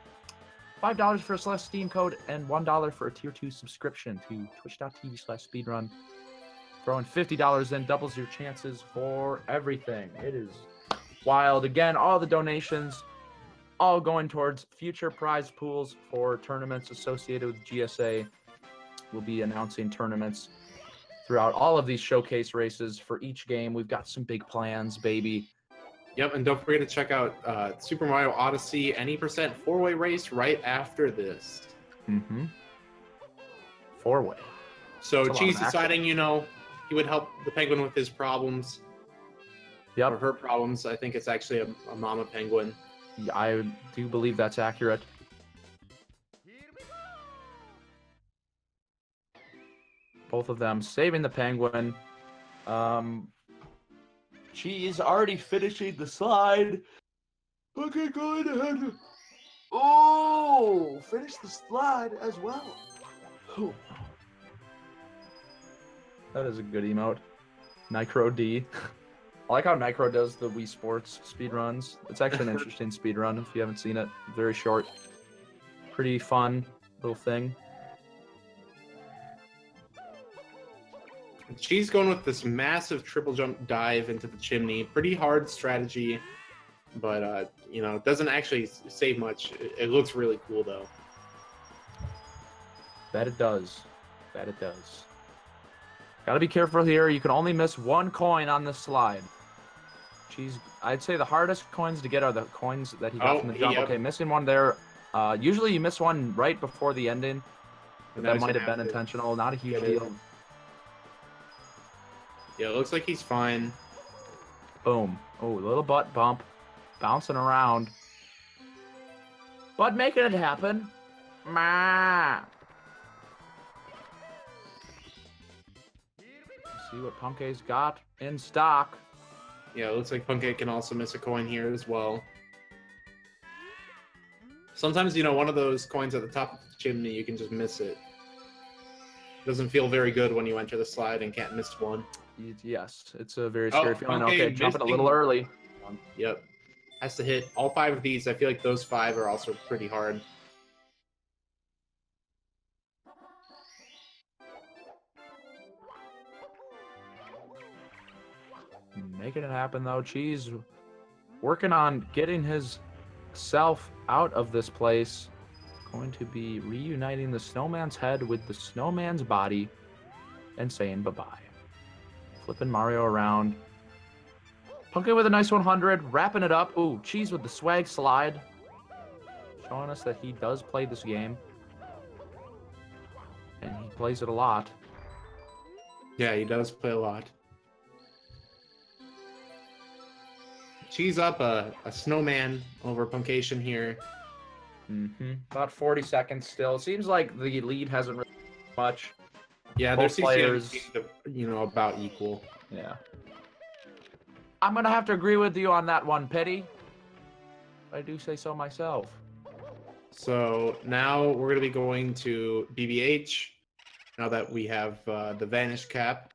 $5 for a Celestine code, and $1 for a Tier 2 subscription to twitch.tv/speedrun. Throwing $50 in doubles your chances for everything. It is wild. Again, all the donations all going towards future prize pools for tournaments associated with GSA. We'll be announcing tournaments throughout all of these showcase races for each game. We've got some big plans, baby. Yep, and don't forget to check out Super Mario Odyssey any percent 4-way race right after this. Mm-hmm. 4-way. So Cheese deciding, you know, he would help the penguin with his problems. Yep. Or her problems. I think it's actually a mama penguin. Yeah, I do believe that's accurate. Both of them saving the penguin. Cheese already finishing the slide. Okay, go ahead. Oh, finish the slide as well. Oh. That is a good emote. Nicro D. I like how Nicro does the Wii Sports speedruns. It's actually an interesting speedrun if you haven't seen it. Very short. Pretty fun little thing. She's going with this massive triple jump dive into the chimney. Pretty hard strategy, but, you know, it doesn't actually save much. It looks really cool, though. That it does. That it does. Gotta be careful here. You can only miss one coin on this slide. Cheese, I'd say the hardest coins to get are the coins that he got from the jump. Yep. Okay, missing one there. Usually you miss one right before the ending. But that might have been intentional. Not a huge deal. Yeah, it looks like he's fine. Boom. Oh, a little butt bump. Bouncing around. But making it happen. Ma. See what Punkay's got in stock. Yeah, it looks like Punkay can also miss a coin here as well. Sometimes, you know, one of those coins at the top of the chimney, you can just miss it. Doesn't feel very good when you enter the slide and can't miss one. Yes, it's a very scary feeling. Punkay okay, jumping a little early. Yep. Has to hit all 5 of these. I feel like those 5 are also pretty hard. Making it happen, though. Cheese working on getting his self out of this place. Going to be reuniting the snowman's head with the snowman's body and saying bye-bye. Flipping Mario around. Punkay with a nice 100. Wrapping it up. Ooh, Cheese with the swag slide. Showing us that he does play this game. And he plays it a lot. Yeah, he does play a lot. Cheese up a snowman over Puncayshun here. About 40 seconds still. Seems like the lead hasn't really much. Yeah, their players seem to, you know, about equal. Yeah. I'm gonna have to agree with you on that one, Petty. I do say so myself. So now we're gonna be going to BBH. Now that we have the Vanish Cap,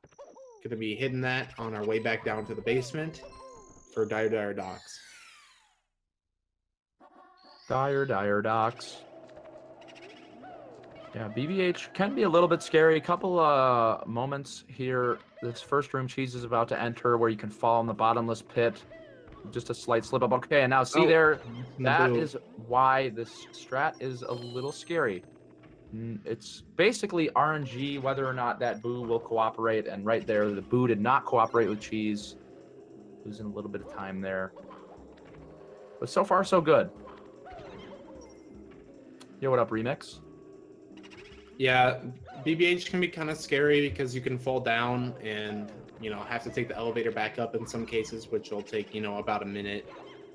gonna be hitting that on our way back down to the basement for Dire Docks. Dire Docks. Yeah, BBH can be a little bit scary. A couple moments here. This first room Cheese is about to enter where you can fall in the bottomless pit. Just a slight slip up. Okay, and now see there, that is why this strat is a little scary. It's basically RNG whether or not that boo will cooperate, and right there, the boo did not cooperate with Cheese. Losing a little bit of time there. But so far, so good. Yo, what up, Remix? Yeah, BBH can be kind of scary because you can fall down and, you know, have to take the elevator back up in some cases, which will take, you know, about a minute.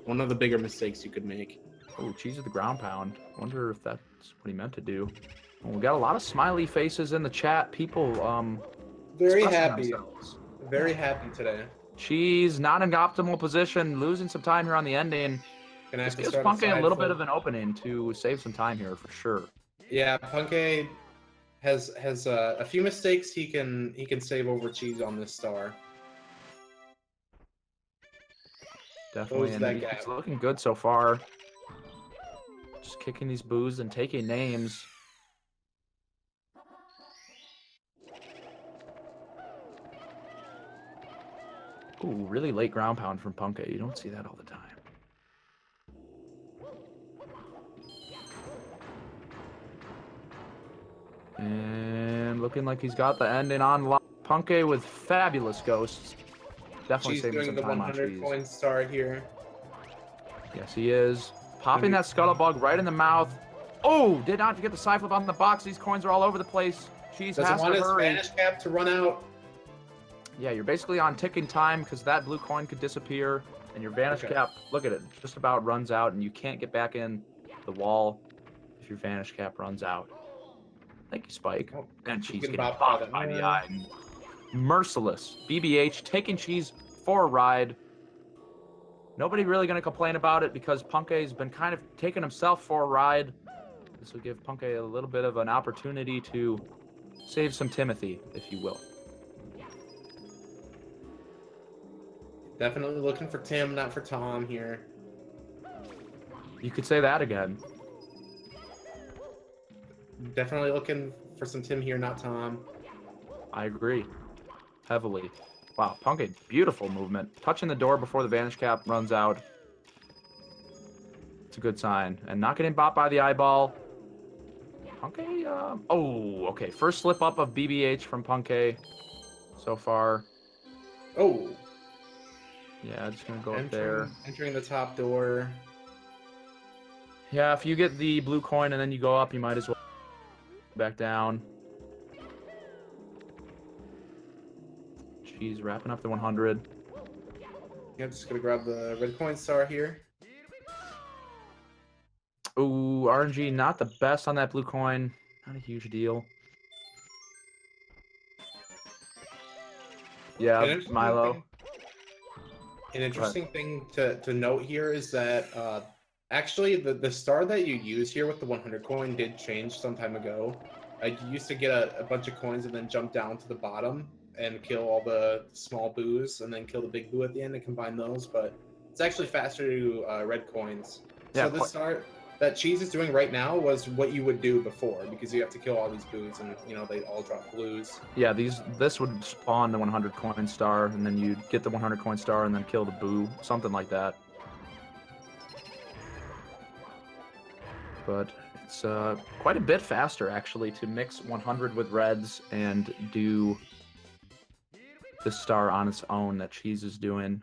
One of the bigger mistakes you could make. Oh, Cheese with the ground pound. Wonder if that's what he meant to do. Well, we got a lot of smiley faces in the chat. People, very happy. Themselves. Very happy today. Cheese not in optimal position, losing some time here on the ending. This gives Punkay a little bit of an opening to save some time here for sure. Yeah, Punkay has a few mistakes he can save over Cheese on this star. Definitely, and he's looking good so far. Just kicking these boos and taking names. Ooh, really late ground pound from Punkay. You don't see that all the time. And looking like he's got the ending on lock. Punkay with fabulous ghosts. Definitely saving some time on Cheese. Doing the 100 coin star here. Yes, he is. Popping that Scuttlebug right in the mouth. Oh, did not get the side flip on the box. These coins are all over the place. Cheese has to hurry. Doesn't want his Vanish Cap to run out. Yeah, you're basically on ticking time because that blue coin could disappear. And your Vanish Cap, look at it, just about runs out. And you can't get back in the wall if your Vanish Cap runs out. Thank you, Spike. Oh, and Cheese getting popped by the eye. Merciless. BBH taking Cheese for a ride. Nobody really going to complain about it because Punkay's been kind of taking himself for a ride. This will give Punkay a little bit of an opportunity to save some Timothy, if you will. Definitely looking for Tim, not for Tom here. You could say that again. Definitely looking for some Tim here, not Tom. I agree. Heavily. Wow, Punkay, beautiful movement. Touching the door before the Vanish Cap runs out. It's a good sign. And not getting bopped by the eyeball. Punkay, oh, okay. First slip up of BBH from Punkay so far. Oh. Yeah, just gonna go up there. Entering the top door. Yeah, if you get the blue coin and then you go up, you might as well back down. Cheese wrapping up the 100. Yeah, I'm just gonna grab the red coin star here. Ooh, RNG not the best on that blue coin. Not a huge deal. Yeah, Milo. An interesting thing to note here is that actually the star that you use here with the 100 coin did change some time ago. You used to get a bunch of coins and then jump down to the bottom and kill all the small boos and then kill the big boo at the end and combine those, but it's actually faster to do red coins. Yeah, so the star that Cheese is doing right now was what you would do before, because you have to kill all these boos and, you know, they all drop blues. Yeah, this would spawn the 100 coin star, and then you'd get the 100 coin star and then kill the boo, something like that. But it's quite a bit faster, actually, to mix 100 with reds and do the star on its own that Cheese is doing.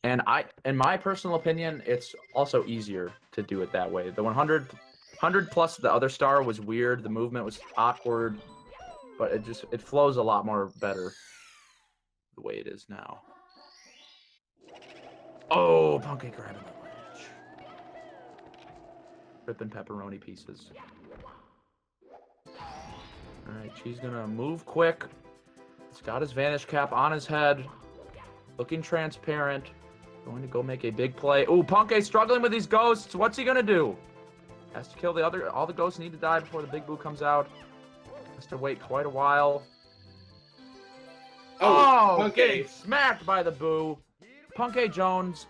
And in my personal opinion, it's also easier to do it that way. The 100 plus the other star was weird. The movement was awkward, but it flows a lot more better the way it is now. Oh, Punkay grabbing the ledge. Ripping pepperoni pieces. All right, Cheese gonna move quick. He's got his Vanish Cap on his head, looking transparent. Going to go make a big play. Ooh, Punkay struggling with these ghosts. What's he gonna do? Has to kill all the ghosts need to die before the big boo comes out. Has to wait quite a while. Oh, getting smacked by the boo. Punkay Jones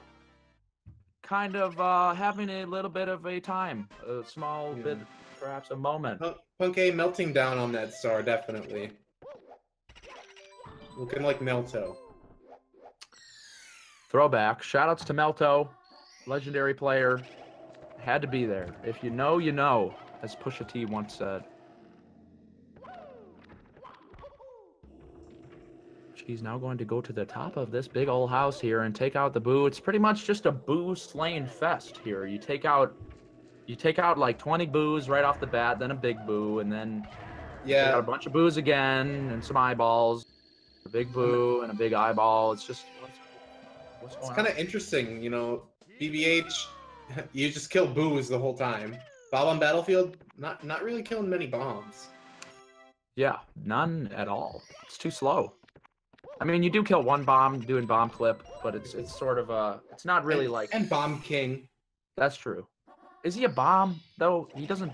kind of having a little bit of a time. A small bit, perhaps a moment. Punkay melting down on that star, definitely. Looking like Melto. Throwback. Shoutouts to Melto. Legendary player. Had to be there. If you know, you know. as Pusha T once said. She's now going to go to the top of this big old house here and take out the boo. It's pretty much just a boo slaying fest here. You take out like 20 boos right off the bat, then a big boo, and then you take out a bunch of boos again and some eyeballs. A big boo and a big eyeball. It's just what's going on? It's kind of interesting, you know. BBH, you just kill boos the whole time. Bob on Battlefield, not really killing many bombs. Yeah, none at all. It's too slow. I mean, you do kill one bomb doing bomb clip, but it's sort of it's not really like. And Bomb King. That's true. Is he a bomb though? He doesn't.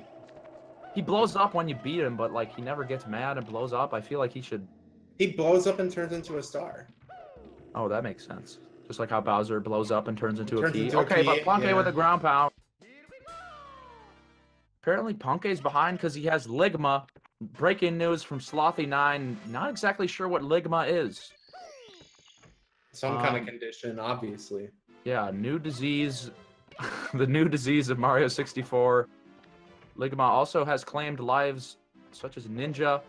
He blows up when you beat him, but like he never gets mad and blows up. I feel like he should. He blows up and turns into a star. Oh, that makes sense. Just like how Bowser blows up and turns into a key. Into a okay, key, but Punkay yeah. with a ground pound. Apparently, Punkay's behind because he has Ligma. Breaking news from Slothy9. Not exactly sure what Ligma is. Some kind of condition, obviously. Yeah, new disease. The new disease of Mario 64. Ligma also has claimed lives such as Ninja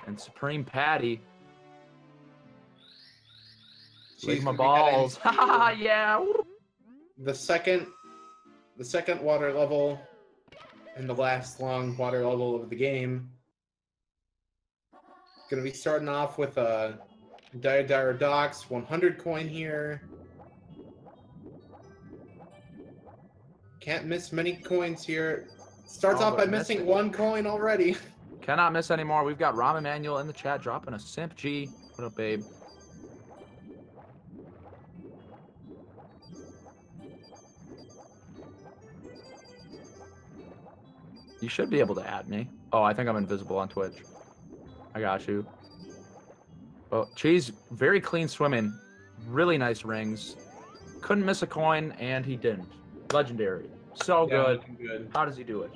and Supreme Patty. Ligma balls. Haha, yeah. The second water level and the last long water level of the game. Gonna be starting off with a Dire Docks 100 coin here. Can't miss many coins here. Starts off by missing one coin already. Cannot miss anymore. We've got Ram Emanuel in the chat dropping a Simp G. What up, babe? You should be able to add me. Oh, I think I'm invisible on Twitch. I got you. Well, Cheese, very clean swimming. Really nice rings. Couldn't miss a coin, and he didn't. Legendary. So good. How does he do it?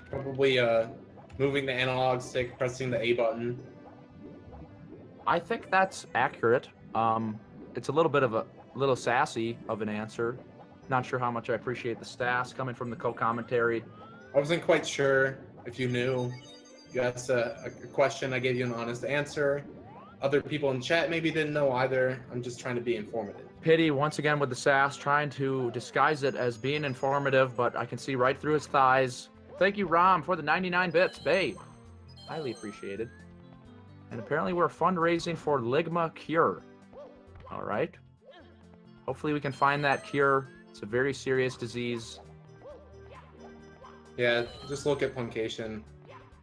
Probably moving the analog stick, pressing the A button. I think that's accurate. It's a little bit of a little sassy of an answer. Not sure how much I appreciate the sass coming from the co-commentary. I wasn't quite sure if you knew. You asked a question, I gave you an honest answer. Other people in chat maybe didn't know either. I'm just trying to be informative. Pity, once again with the sass, trying to disguise it as being informative, but I can see right through his thighs. Thank you, Rom, for the 99 bits, babe. Highly appreciated. And apparently we're fundraising for Ligma Cure. All right. Hopefully we can find that cure. It's a very serious disease. Yeah, just look at Puncayshun.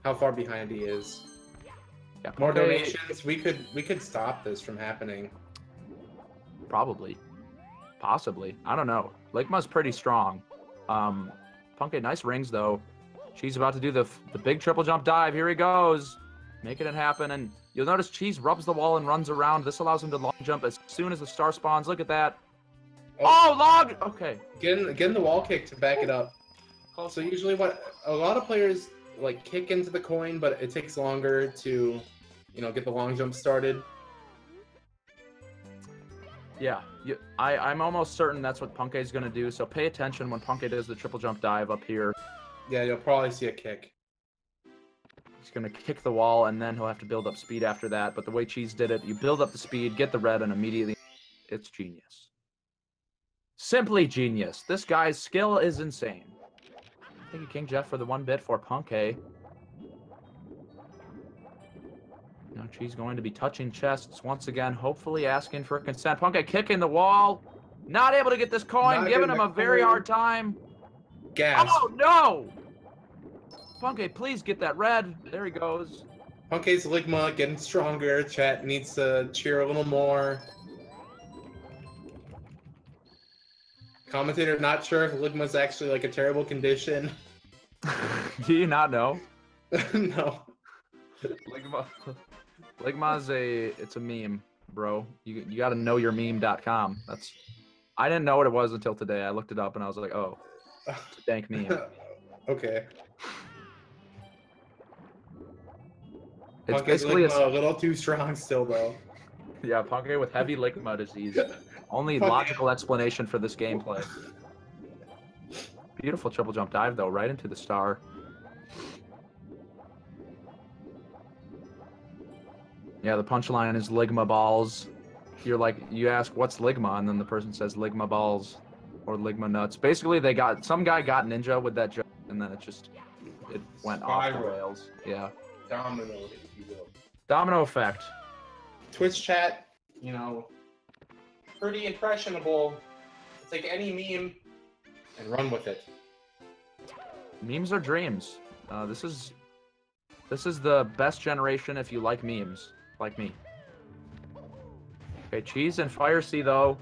How far behind he is. Yeah, more donations. We could stop this from happening. Probably. Possibly. I don't know. Ligma's pretty strong. Punkay, nice rings though. Cheese about to do the big triple jump dive. Here he goes. Making it happen. And you'll notice Cheese rubs the wall and runs around. This allows him to long jump as soon as the star spawns. Look at that. Oh, long! Okay. Getting the wall kick to back it up. So usually what a lot of players like kick into the coin, but it takes longer to, you know, get the long jump started. Yeah, I'm almost certain that's what Punkay's going to do, so pay attention when Punkay does the triple jump dive up here. Yeah, you'll probably see a kick. He's going to kick the wall, and then he'll have to build up speed after that, but the way Cheese did it, you build up the speed, get the red, and immediately it's genius. Simply genius. This guy's skill is insane. Thank you, King Jeff, for the 1 bit for Punkay. Now Cheese going to be touching chests once again, hopefully asking for consent. Punkay kicking the wall. Not able to get this coin, giving him a very hard time. Gas. Oh, no! Punkay, please get that red. There he goes. Punkay's Ligma getting stronger. Chat needs to cheer a little more. Commentator not sure if Ligma's actually like a terrible condition. Do you not know? No. Ligma's it's a meme, bro. You gotta know your meme.com. I didn't know what it was until today. I looked it up and I was like, oh, it's a dank meme. Okay. It's Punkay's basically Ligma a little too strong still though. Yeah, Punkay with heavy Ligma disease. Only logical explanation for this gameplay. Beautiful triple jump dive, though, right into the star. Yeah, the punchline is Ligma balls. You're like, you ask, what's Ligma? And then the person says Ligma balls or Ligma nuts. Basically, some guy got ninja with that joke, and then it went off the rails. Yeah. Domino, if you will. Domino effect. Twitch chat, you know, pretty impressionable. Take any meme and run with it. Memes are dreams. This is the best generation if you like memes, like me. Okay, Cheese and Fire Sea though.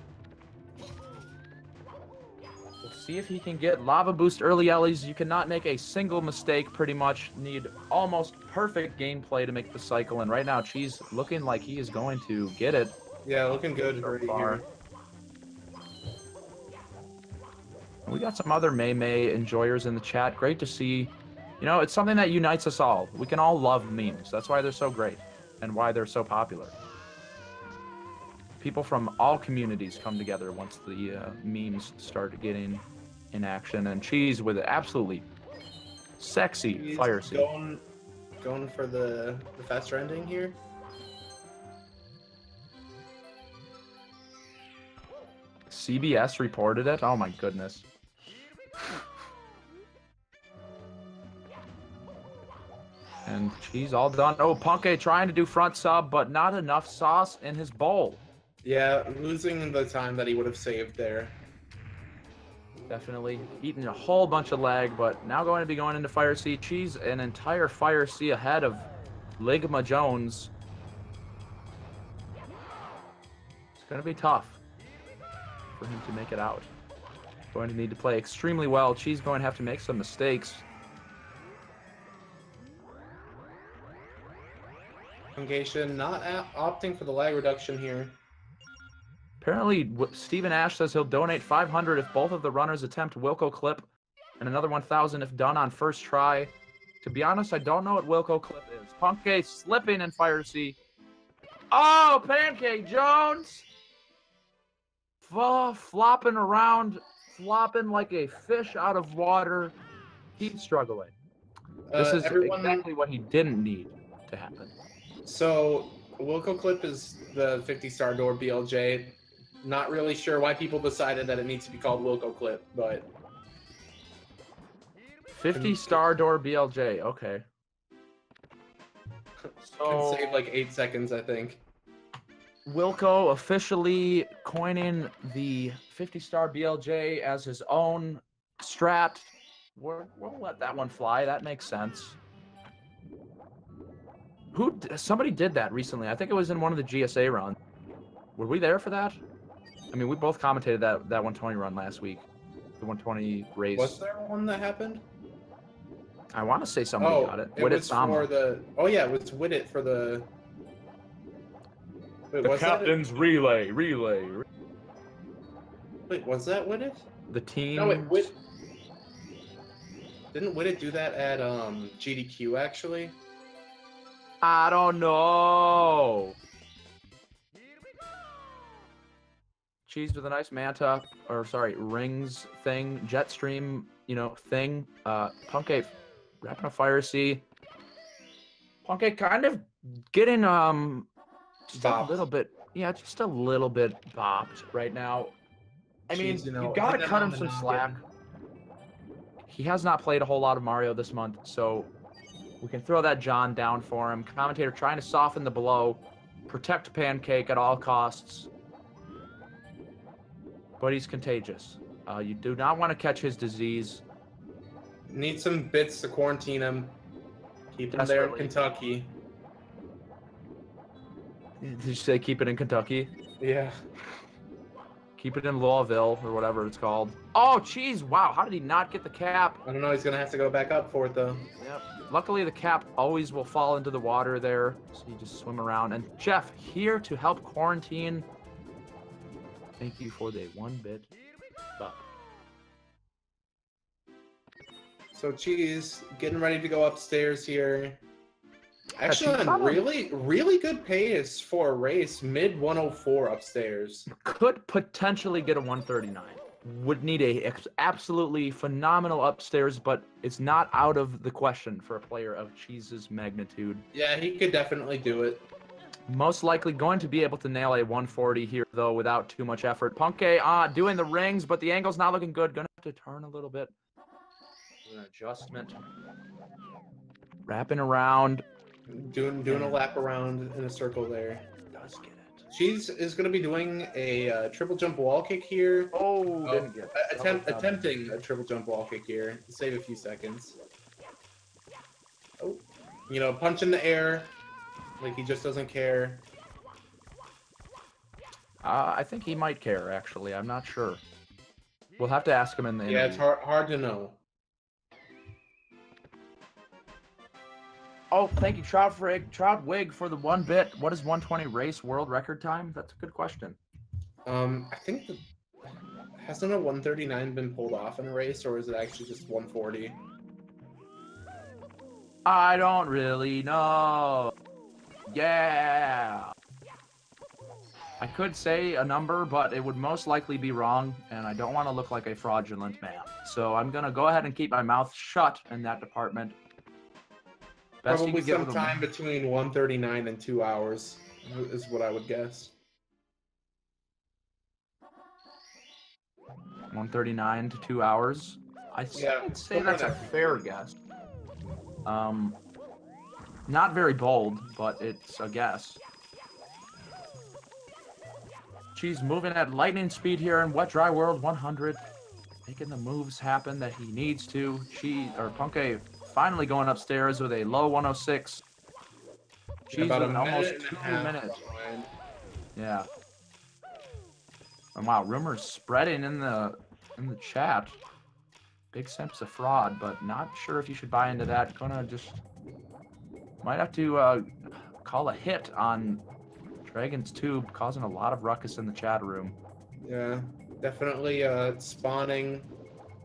We'll see if he can get Lava Boost early Ellies. You cannot make a single mistake, pretty much. Need almost perfect gameplay to make the cycle. And right now, Cheese looking like he is going to get it. Yeah, looking good so right far. here. We got some other May enjoyers in the chat. Great to see. You know, it's something that unites us all. We can all love memes. That's why they're so great and why they're so popular. People from all communities come together once the memes start getting in action. And Cheese with absolutely sexy Fire Sea. Going for the faster ending here. CBS reported it. Oh my goodness. And Cheese all done. Oh, Punkay trying to do front sub, but not enough sauce in his bowl. Yeah, losing the time that he would have saved there. Definitely eating a whole bunch of lag, but now going to be going into Fire Sea. Cheese an entire Fire Sea ahead of Ligma Jones. It's going to be tough for him to make it out. Going to need to play extremely well. Cheese going to have to make some mistakes. Puncayshun not opting for the lag reduction here. Apparently, Stephen Ash says he'll donate 500 if both of the runners attempt Wilco Clip, and another 1,000 if done on first try. To be honest, I don't know what Wilco Clip is. Punkay slipping in Fire Sea. Oh, Pancake Jones! Flopping around, flopping like a fish out of water. He's struggling. This is exactly what he didn't need to happen. So, Wilco Clip is the 50-star door BLJ. Not really sure why people decided that it needs to be called Wilco Clip, but... 50-star door BLJ, okay. So... Can save like 8 seconds, I think. Wilco officially coining the 50-star BLJ as his own strat. We'll let that one fly. That makes sense. Somebody did that recently. I think it was in one of the GSA runs. Were we there for that? I mean, we both commentated that 120 run last week. The 120 race. Was there one that happened? I want to say somebody got it. It was for the... Oh, yeah, it was Widit for the... Wait, the captain's relay. Wait, was that Widit? The team... No, wait, Didn't Widit do that at GDQ, actually? I don't know. Cheese with a nice manta, or sorry, rings thing, jet stream, you know, thing. Punkay wrapping a Fire Sea. Punkay kind of getting just a little bit, yeah, just a little bit bopped right now. I mean, you gotta cut him some slack. He has not played a whole lot of Mario this month, so we can throw that John down for him. Commentator trying to soften the blow, protect Pancake at all costs. But he's contagious. You do not want to catch his disease. Need some bits to quarantine him. Keep him there in Kentucky. Did you say keep it in Kentucky? Yeah. Keep it in Louisville, or whatever it's called. Oh, Cheese! Wow, how did he not get the cap? I don't know, he's going to have to go back up for it, though. Yep. Luckily, the cap always will fall into the water there, so you just swim around. And Jeff, here to help quarantine. Thank you for the 1-bit stop. So Cheese, getting ready to go upstairs here. Actually, on really good pace for a race, mid 104 upstairs. Could potentially get a 139. would need a absolutely phenomenal upstairs, but it's not out of the question for a player of Cheese's magnitude. Yeah, he could definitely do it. Most likely going to be able to nail a 140 here, though, without too much effort. Punke doing the rings, but the angle's not looking good. Gonna have to turn a little bit. An adjustment. Wrapping around. Doing a lap around in a circle there. Does get it. Cheese is going to be doing a triple jump wall kick here. Didn't get it. Attempting a triple jump wall kick here to save a few seconds. Oh, you know, punch in the air. Like he just doesn't care. I think he might care, actually. I'm not sure. We'll have to ask him in the interview. Yeah, it's hard to know. Oh, thank you, Troutwig, for the 1 bit. What is 120 race world record time? That's a good question. I think hasn't a 139 been pulled off in a race, or is it actually just 140? I don't really know. Yeah. I could say a number, but it would most likely be wrong, and I don't want to look like a fraudulent man. So I'm going to go ahead and keep my mouth shut in that department. Best Probably sometime between 139 and 2 hours is what I would guess. 139 to 2 hours. I'd say that's a fair guess. Not very bold, but it's a guess. Cheese moving at lightning speed here in Wet Dry World 100. Making the moves happen that he needs to. Punke finally going upstairs with a low 106. Cheese with almost 2 minutes. Yeah. And wow, rumors spreading in the chat. Big Simp's a fraud, but not sure if you should buy into that. Gonna just might have to call a hit on Dragon's Tube, causing a lot of ruckus in the chat room. Yeah, definitely spawning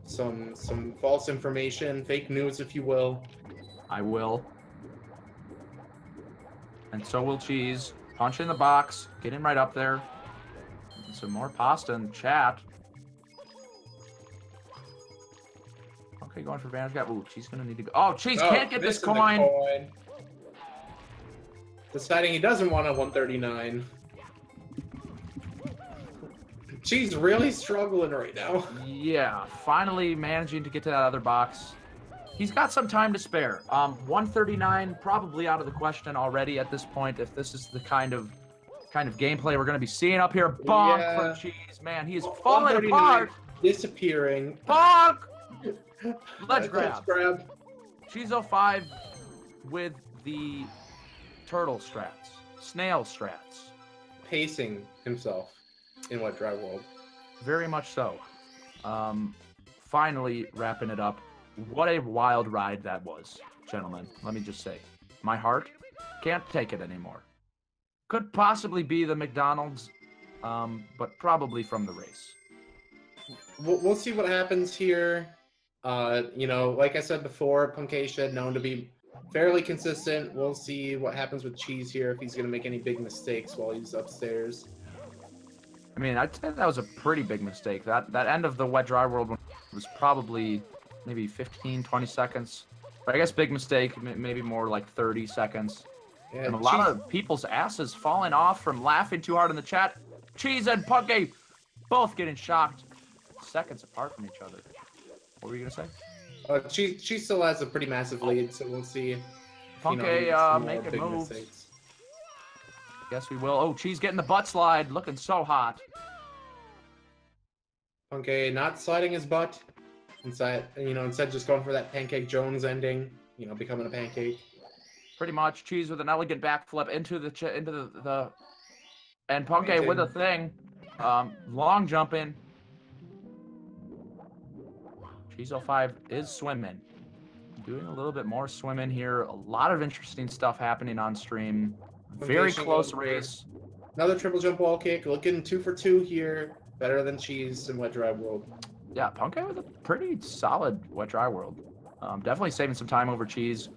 some false information, fake news, if you will. I will. And so will Cheese. Punch in the box, getting right up there. And some more pasta in the chat. Okay, going for Vanish Cap. Ooh, Cheese gonna need to go. Oh, Cheese can't get this coin. Deciding he doesn't want a 139. Cheese really struggling right now. Yeah, finally managing to get to that other box. He's got some time to spare. 139 probably out of the question already at this point. If this is the kind of gameplay we're going to be seeing up here, bonk for Cheese, man, he is falling apart. Disappearing. Bonk. Let's grab. Cheese05 with the turtle strats, snail strats, pacing himself in Wet Dry World. Very much so. Finally wrapping it up. What a wild ride that was, gentlemen. Let me just say, my heart can't take it anymore. Could possibly be the McDonald's, but probably from the race. We'll see what happens here. You know, like I said before, Puncayshun known to be fairly consistent. We'll see what happens with Cheese here, if he's going to make any big mistakes while he's upstairs. I mean, I'd say that was a pretty big mistake. That end of the Wet Dry World was probably maybe 15, 20 seconds. But I guess big mistake, maybe more like 30 seconds. Yeah, and a lot of people's asses falling off from laughing too hard in the chat. Cheese and Punke both getting shocked seconds apart from each other. What were you going to say? She still has a pretty massive lead, so we'll see. Punke making moves. Mistakes. Guess we will. Oh, Cheese getting the butt slide, looking so hot. Punke not sliding his butt. Instead just going for that Pancake Jones ending. You know, becoming a pancake. Pretty much. Cheese with an elegant backflip into the and Punke with a thing. Long jumping. Cheese05 is swimming. Doing a little bit more swimming here. A lot of interesting stuff happening on stream. Very close race. Another triple jump wall kick. Looking 2 for 2 here. Better than Cheese in Wet Dry World. Yeah, Punke with a pretty solid Wet Dry World. Definitely saving some time over Cheese.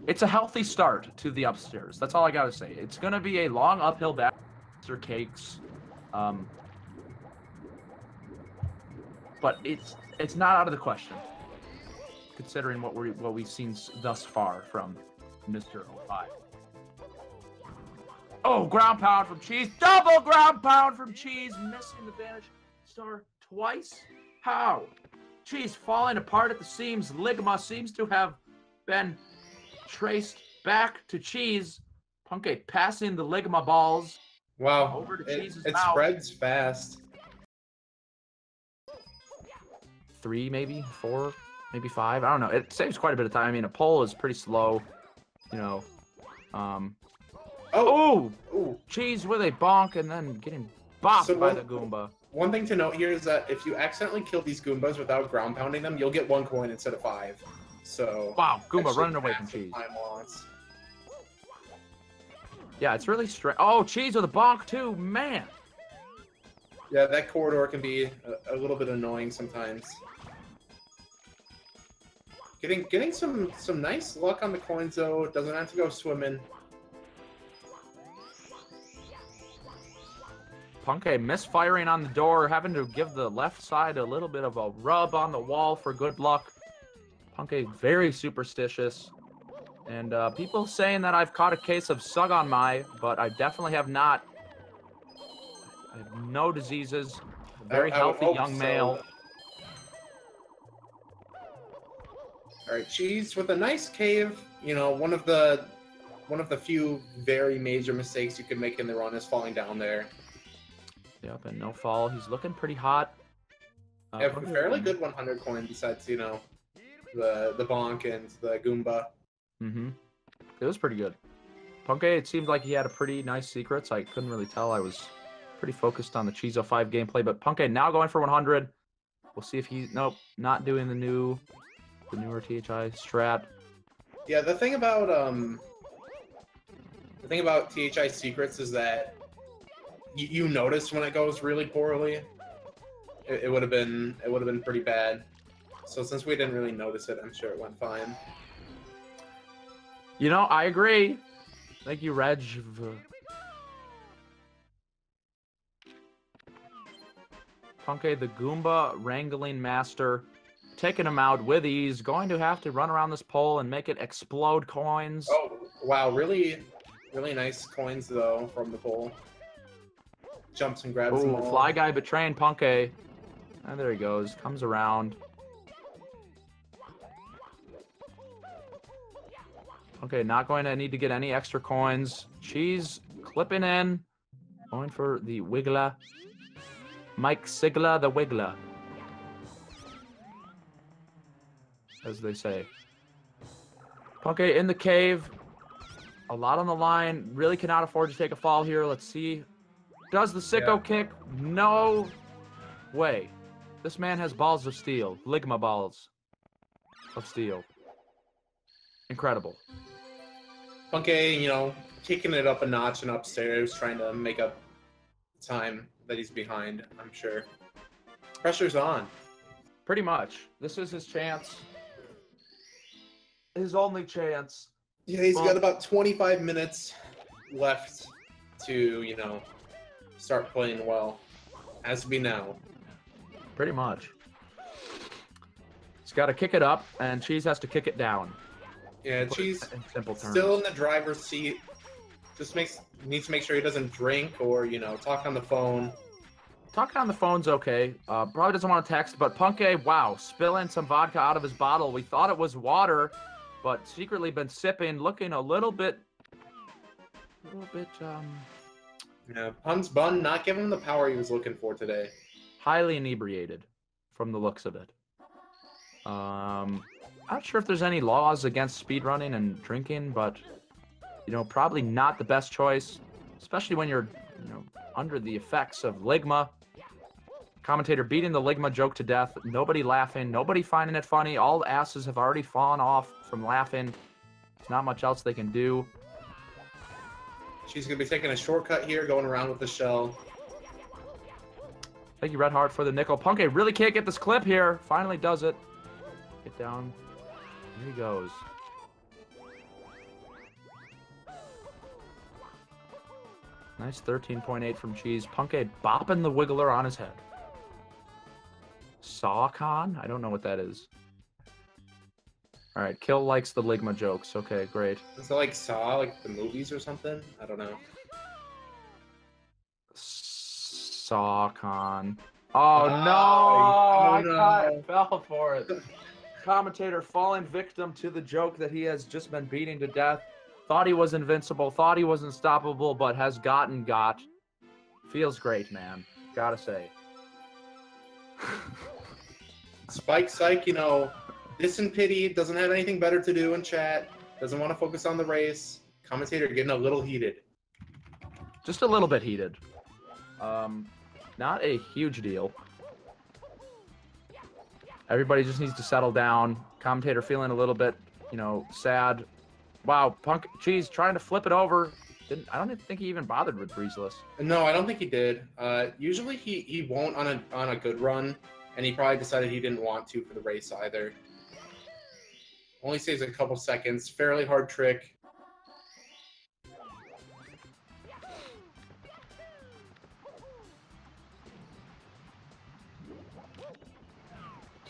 It's a healthy start to the upstairs. That's all I got to say. It's going to be a long uphill battle for cakes. but it's not out of the question, considering what we've seen thus far from Mr. 05. Oh, ground pound from Cheese. Double ground pound from Cheese, missing the Vanish Star twice. How? Cheese falling apart at the seams. Ligma seems to have been traced back to Cheese. Punkay passing the Ligma balls. Wow, Over to Cheese's it mouth. spreads fast. 3, maybe 4, maybe 5. I don't know. It saves quite a bit of time. I mean, a pole is pretty slow, you know. Oh, Cheese with a bonk and then getting bopped by the Goomba. One thing to note here is that if you accidentally kill these Goombas without ground pounding them, you'll get 1 coin instead of 5. So wow, Goomba running away from Cheese. Time loss. Yeah, it's really strange. Oh, Cheese with a bonk too, man. Yeah, that corridor can be a little bit annoying sometimes. Getting some nice luck on the coins though. Doesn't have to go swimming. Punkay misfiring on the door, having to give the left side a little bit of a rub on the wall for good luck. Punkay very superstitious. And people saying that I've caught a case of Sug on my, but I definitely have not. I have no diseases. A very healthy young male. All right, Cheese with a nice cave. You know, one of the few very major mistakes you can make in the run is falling down there. Yep, and no fall. He's looking pretty hot. Yeah, fairly good 100 coin besides, you know, the bonk and the Goomba. Mm-hmm. It was pretty good. Punkay, it seemed like he had a pretty nice secrets. I couldn't really tell. I was pretty focused on the Cheese05 gameplay, but Punkay now going for 100. We'll see if he... Nope, not doing the newer THI strat. Yeah, the thing about THI secrets is that you notice when it goes really poorly. It would have been pretty bad. So since we didn't really notice it, I'm sure it went fine. You know, I agree. Thank you, Reg. Punkay, the Goomba wrangling master, taking him out with ease. Going to have to run around this pole and make it explode coins. Oh, wow. Really nice coins, though, from the pole. Jumps and grabs them all. Fly Guy betraying Punkay. And there he goes. Comes around. Okay, not going to need to get any extra coins. Cheese clipping in. Going for the Wiggler. Mike Sigler, the Wiggler. As they say. Punkay in the cave. A lot on the line. Really cannot afford to take a fall here. Let's see. Does the sicko kick? No way. This man has balls of steel. Ligma balls of steel. Incredible. Punkay, you know, kicking it up a notch and upstairs, trying to make up time that he's behind, I'm sure. Pressure's on. Pretty much. This is his chance. His only chance. Yeah, he's got about 25 minutes left to, you know, start playing well. As we know. Pretty much. He's got to kick it up, and Cheese has to kick it down. Yeah, Cheese in simple terms. Still in the driver's seat. Just needs to make sure he doesn't drink or, you know, talk on the phone. Talking on the phone's okay. Probably doesn't want to text, but Punkay, wow, spilling some vodka out of his bottle. We thought it was water, but secretly been sipping, looking a little bit, Yeah, Pun's Bun not giving him the power he was looking for today. Highly inebriated, from the looks of it. Not sure if there's any laws against speedrunning and drinking, but, you know, probably not the best choice, especially when you're, you know, under the effects of Ligma. Commentator beating the Ligma joke to death. Nobody laughing. Nobody finding it funny. All asses have already fallen off from laughing. There's not much else they can do. She's going to be taking a shortcut here, going around with the shell. Thank you, Red Heart, for the nickel. Punkay really can't get this clip here. Finally does it. Get down. Here he goes. Nice 13.8 from Cheese. Punkay bopping the Wiggler on his head. Sawcon? I don't know what that is. All right, Kill likes the Ligma jokes. Okay, great. Is it like Saw, like the movies or something? I don't know. Sawcon. Oh no! I fell for it. Commentator falling victim to the joke that he has just been beating to death. Thought he was invincible, thought he was unstoppable, but has gotten got. Feels great, man. Gotta say. Spike Psych, you know, diss and pity, doesn't have anything better to do in chat, doesn't want to focus on the race. Commentator getting a little heated. Just a little bit heated. Not a huge deal. Everybody just needs to settle down. Commentator feeling a little bit, you know, sad. Wow, Cheese trying to flip it over. I don't even think he even bothered with Breezeless. No, I don't think he did. Usually he won't on a good run, and he probably decided he didn't want to for the race either. Only saves a couple seconds. Fairly hard trick.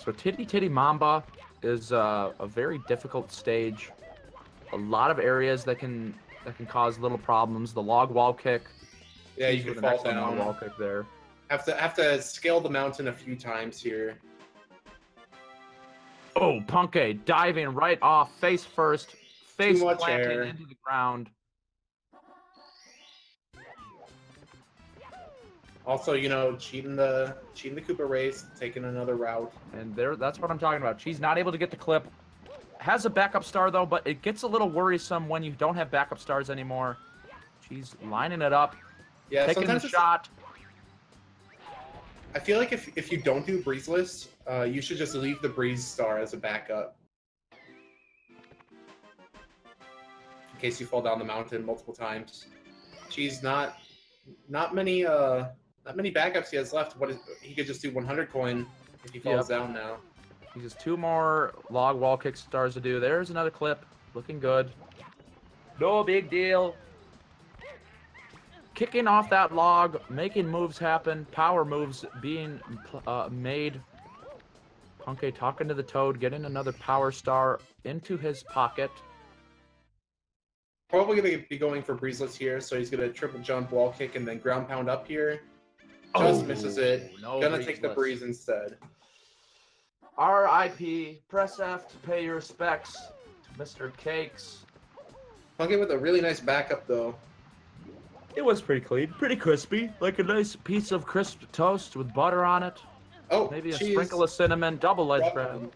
So Titty Titty Mamba is a very difficult stage. A lot of areas that can cause little problems. The log wall kick. Yeah, you can fall down. Log wall kick there. Have to scale the mountain a few times here. Oh, Punkay diving right off, face first, face planting into the ground. Also, you know, cheating the Koopa race, taking another route. And that's what I'm talking about. She's not able to get the clip. Has a backup star though, but it gets a little worrisome when you don't have backup stars anymore. She's lining it up. Yeah, taking the shot. I feel like if you don't do Breezeless, you should just leave the Breeze star as a backup. In case you fall down the mountain multiple times. She's not many backups he has left. He could just do 100 coin if he falls down now. He has 2 more log wall kick stars to do. There's another clip. Looking good. No big deal. Kicking off that log, making moves happen, power moves being made. Punkay talking to the Toad, getting another power star into his pocket. Probably going to be going for Breezeless here, so he's going to triple jump, wall kick, and then ground pound up here. Just misses it. No Gonna take the Breeze instead. R.I.P. Press F to pay your respects to Mr. Cakes. Punkay with a really nice backup, though. It was pretty clean, pretty crispy, like a nice piece of crisp toast with butter on it. Oh, maybe a sprinkle of cinnamon, double edged bread.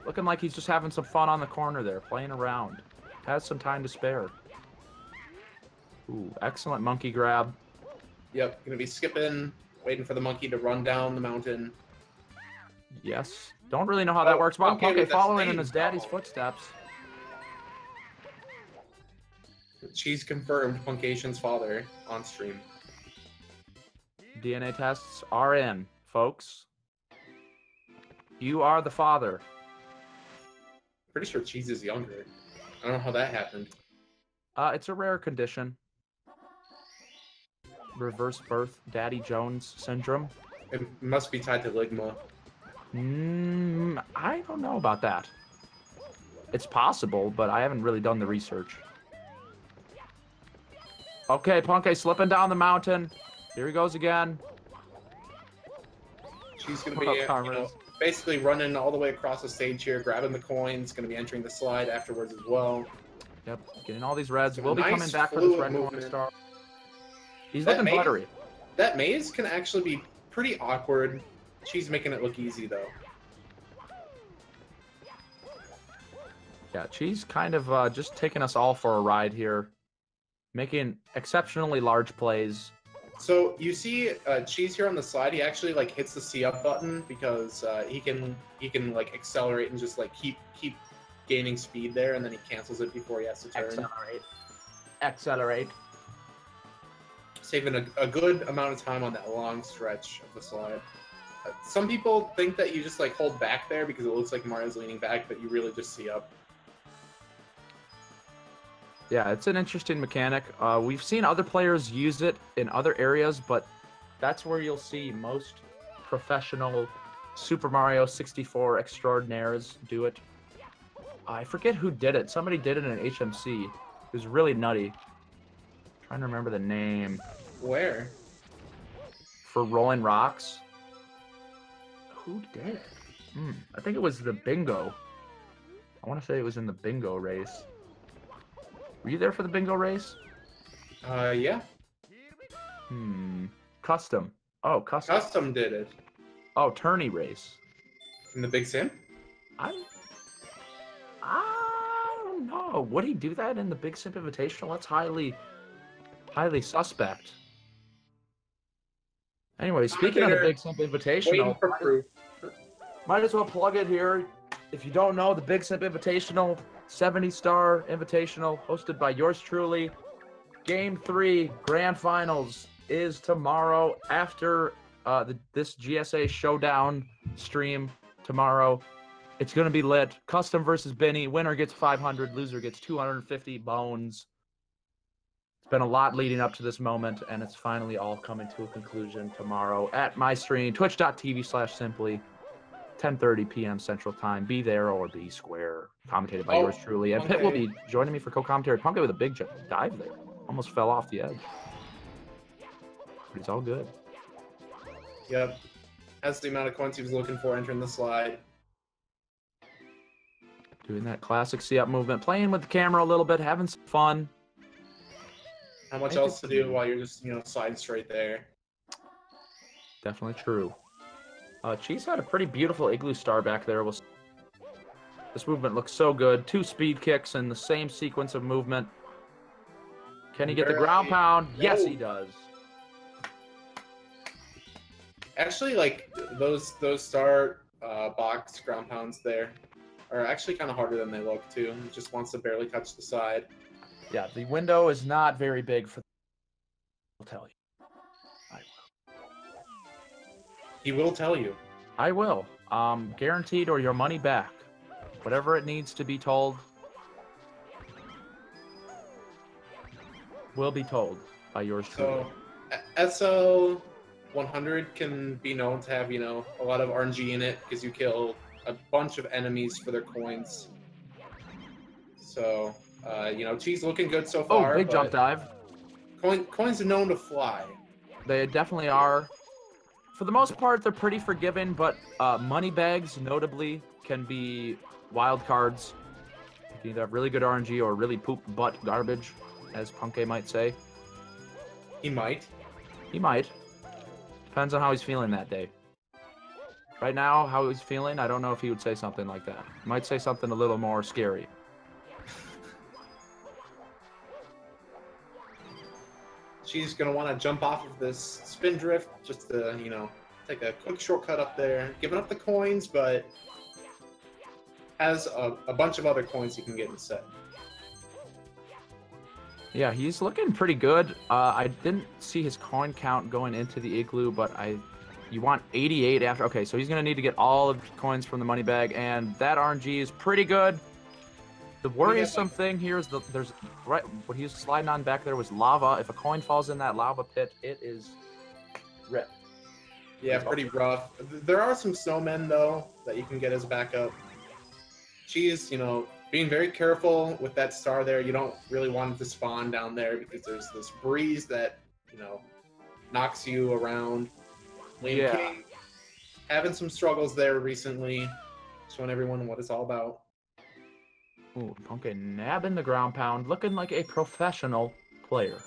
Looking like he's just having some fun on the corner there, playing around. Has some time to spare. Ooh, excellent monkey grab. Yep, gonna be skipping, waiting for the monkey to run down the mountain. Yes. Don't really know how that works. Wow, Punkay following in his daddy's footsteps. Cheese confirmed Puncayshun's father on stream. DNA tests are in, folks. You are the father. Pretty sure Cheese is younger. I don't know how that happened. It's a rare condition. Reverse birth, Daddy Jones syndrome. It must be tied to Ligma. I don't know about that. It's possible, but I haven't really done the research. Okay, Punkay slipping down the mountain. Here he goes again. She's going to be basically running all the way across the stage here, grabbing the coins, going to be entering the slide afterwards as well. Yep, getting all these reds. We'll be coming back for this red coin star. He's looking buttery. That maze can actually be pretty awkward. She's making it look easy, though. Yeah, Cheese kind of just taking us all for a ride here. Making exceptionally large plays. So you see Cheese here on the slide, he actually like hits the C up button because he can like accelerate and just like keep gaining speed there, and then he cancels it before he has to turn. Accelerate. Saving a good amount of time on that long stretch of the slide. Some people think that you just like hold back there because it looks like Mario's leaning back, but you really just C up. Yeah, it's an interesting mechanic. We've seen other players use it in other areas, but that's where you'll see most professional Super Mario 64 extraordinaires do it. I forget who did it. Somebody did it in HMC. It was really nutty. Trying to remember the name. Where? For Rolling Rocks. Who did it? I think it was the bingo. I want to say it was in the bingo race. Were you there for the bingo race? Yeah. Custom. Oh, custom. Custom did it. Oh, tourney race. In the Big Sim? I don't know. Would he do that in the Big Simp Invitational? That's highly suspect. Anyway, speaking of the Big Simp Invitational, for proof. Might as well plug it here. If you don't know, the Big Simp Invitational, 70-star Invitational, hosted by yours truly. Game 3, Grand Finals, is tomorrow after this GSA Showdown stream tomorrow. It's going to be lit. Custom versus Benny. Winner gets 500. Loser gets 250 bones. It's been a lot leading up to this moment, and it's finally all coming to a conclusion tomorrow at my stream, twitch.tv/simply. 10:30 p.m. Central Time. Be there or be square. Commentated by yours truly. And Pit will be joining me for co-commentary. Pumpkin with a big dive there. Almost fell off the edge. But he's all good. Yep. That's the amount of coins he was looking for entering the slide. Doing that classic C-up movement. Playing with the camera a little bit. Having some fun. Not much else to do while you're just, sliding straight there. Definitely true. Cheese had a pretty beautiful igloo star back there. This movement looks so good. 2 speed kicks in the same sequence of movement. Can he get the ground pound? Yes, he does. Actually, like, those star box ground pounds there are actually kind of harder than they look, too. He just wants to barely touch the side. Yeah, the window is not very big for... I'll tell you. He will tell you. I will. Guaranteed or your money back. Whatever it needs to be told will be told by yours truly. So, SL100 can be known to have, a lot of RNG in it because you kill a bunch of enemies for their coins. So, Cheese looking good so far. Oh, big jump dive. Coins are known to fly. They definitely are. For the most part, they're pretty forgiving, but money bags, notably, can be wild cards. You can either have really good RNG or really poop butt garbage, as Punke might say. He might. He might. Depends on how he's feeling that day. Right now, how he's feeling, I don't know if he would say something like that. He might say something a little more scary. She's going to want to jump off of this spin drift just to, take a quick shortcut up there. Giving up the coins, but has a bunch of other coins he can get instead. Yeah, he's looking pretty good. I didn't see his coin count going into the igloo, but you want 88 after. Okay, so he's going to need to get all of the coins from the money bag, and that RNG is pretty good. The worrisome thing here is there's right what he was sliding on back there was lava. If a coin falls in that lava pit, it is ripped. Yeah, pretty rough. There are some snowmen though that you can get as backup. Cheese, being very careful with that star there. You don't really want it to spawn down there because there's this breeze that knocks you around. Lane King having some struggles there recently, showing everyone what it's all about. Ooh, Punke nabbing the ground pound, looking like a professional player.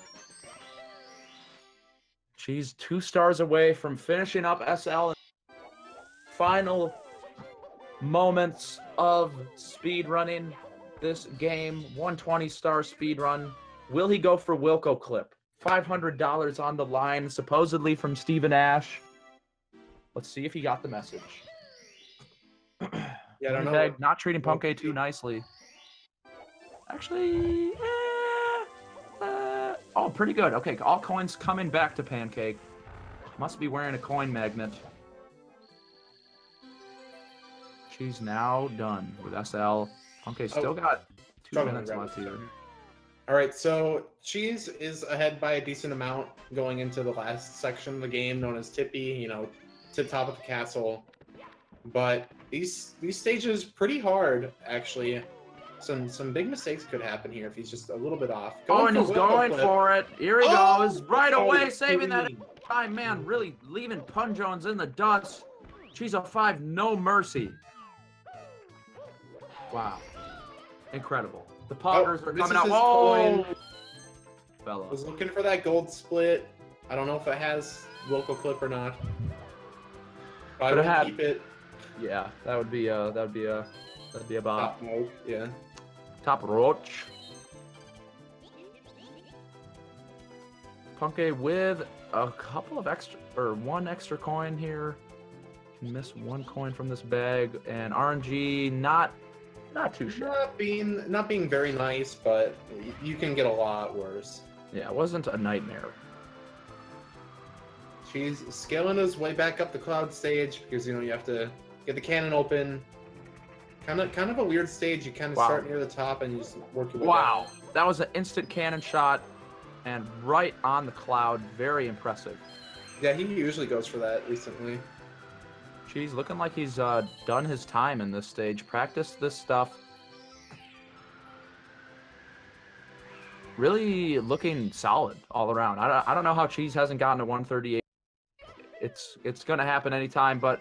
She's 2 stars away from finishing up SL. Final moments of speed running this game. 120-star speed run. Will he go for Wilco clip? $500 on the line, supposedly from Steven Ash. Let's see if he got the message. Yeah, I don't know. Not treating Punke too nicely. Actually, oh, pretty good. Okay, all coins coming back to Pancake. Must be wearing a coin magnet. She's now done with SL. Punke still got 2 minutes left here. All right, so Cheese is ahead by a decent amount going into the last section of the game, known as Tippy. to the top of the castle. But these stages pretty hard, actually. Some big mistakes could happen here if he's just a little bit off. And he's going for it. Here he goes. Right away, saving that time. Man, really leaving Pun Jones in the dust. Cheese05, no mercy. Wow. Incredible. The poggers are coming out. Oh! Fella. Was looking for that gold split. I don't know if it has local clip or not. I would keep it. Yeah, that'd be a bop. Top mode, yeah. Top roach. Punky with a couple of extra, or one extra coin here. Can miss one coin from this bag, and RNG not too shabby. Not being very nice, but you can get a lot worse. Yeah, it wasn't a nightmare. She's scaling his way back up the cloud stage because you have to get the cannon open. Kind of a weird stage. You kind of start near the top and you just work your way down. That was an instant cannon shot and right on the cloud. Very impressive. Yeah, he usually goes for that recently. Cheese looking like he's done his time in this stage. Practiced this stuff. Really looking solid all around. I don't know how Cheese hasn't gotten to 138. It's going to happen anytime, but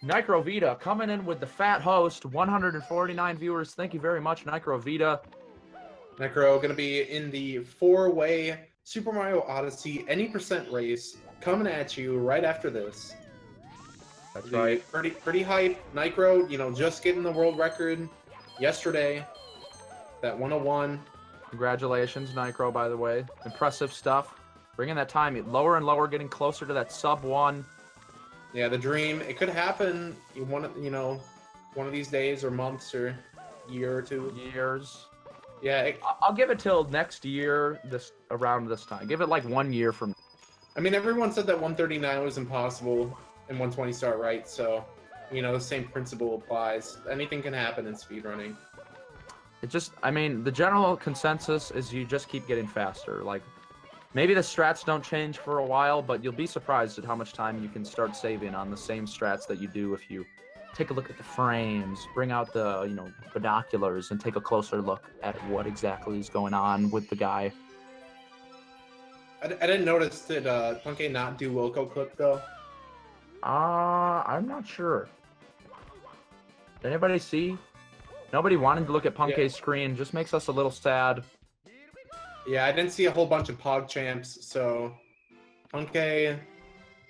Nicrovita coming in with the fat host, 149 viewers. Thank you very much, Nicrovita. Necro going to be in the 4-way Super Mario Odyssey any % race coming at you right after this. That's right. Pretty hype. Nicro, just getting the world record yesterday. That 101. Congratulations, Nicro, by the way. Impressive stuff. Bringing that time lower and lower, getting closer to that sub-1. Yeah, the dream. It could happen one of these days or months or year or two. Years. Yeah. I'll give it till next year, around this time. Give it like 1 year from. I mean, everyone said that 139 was impossible and 120 start right, so the same principle applies. Anything can happen in speedrunning. The general consensus is you just keep getting faster. Like, maybe the strats don't change for a while, but you'll be surprised at how much time you can start saving on the same strats that you do if you take a look at the frames, bring out the, binoculars, and take a closer look at what exactly is going on with the guy. I didn't notice, did Punky not do Wilco clip, though? I'm not sure. Did anybody see? Nobody wanted to look at Punky's screen. Just makes us a little sad. Yeah, I didn't see a whole bunch of Pog champs, so Punky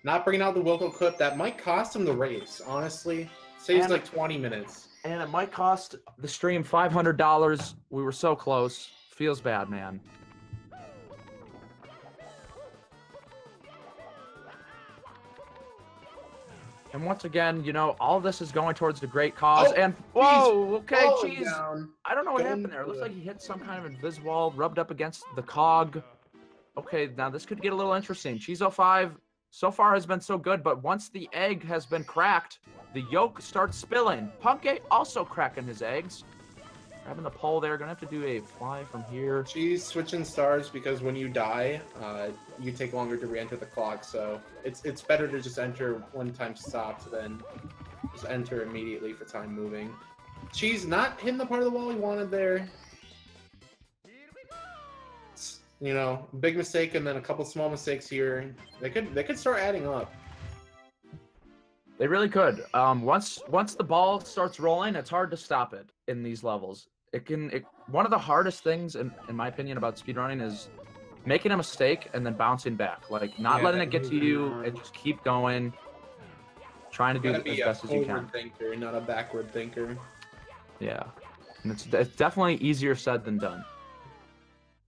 not bringing out the Wilco clip. That might cost him the race, honestly. Saves like 20 minutes. And it might cost the stream $500. We were so close. Feels bad, man. And once again, all this is going towards the great cause. Cheese. I don't know what happened there. It looks like he hit some kind of invisible, rubbed up against the cog. Okay, now this could get a little interesting. Cheese05 so far has been so good, but once the egg has been cracked, the yolk starts spilling. Punky also cracking his eggs. Grabbing the pole there. Gonna have to do a fly from here. Cheese switching stars because when you die, you take longer to re-enter the clock. So it's better to just enter when time stops than just enter immediately for time moving. Cheese not hitting the part of the wall he wanted there. Big mistake and then a couple small mistakes here. They could start adding up. They really could. Once the ball starts rolling, it's hard to stop it in these levels. One of the hardest things, in my opinion, about speedrunning is making a mistake and then bouncing back. Like, not letting it get to you and just keep going. Trying to do it as best as you can. Forward thinker, not a backward thinker. Yeah. And it's definitely easier said than done.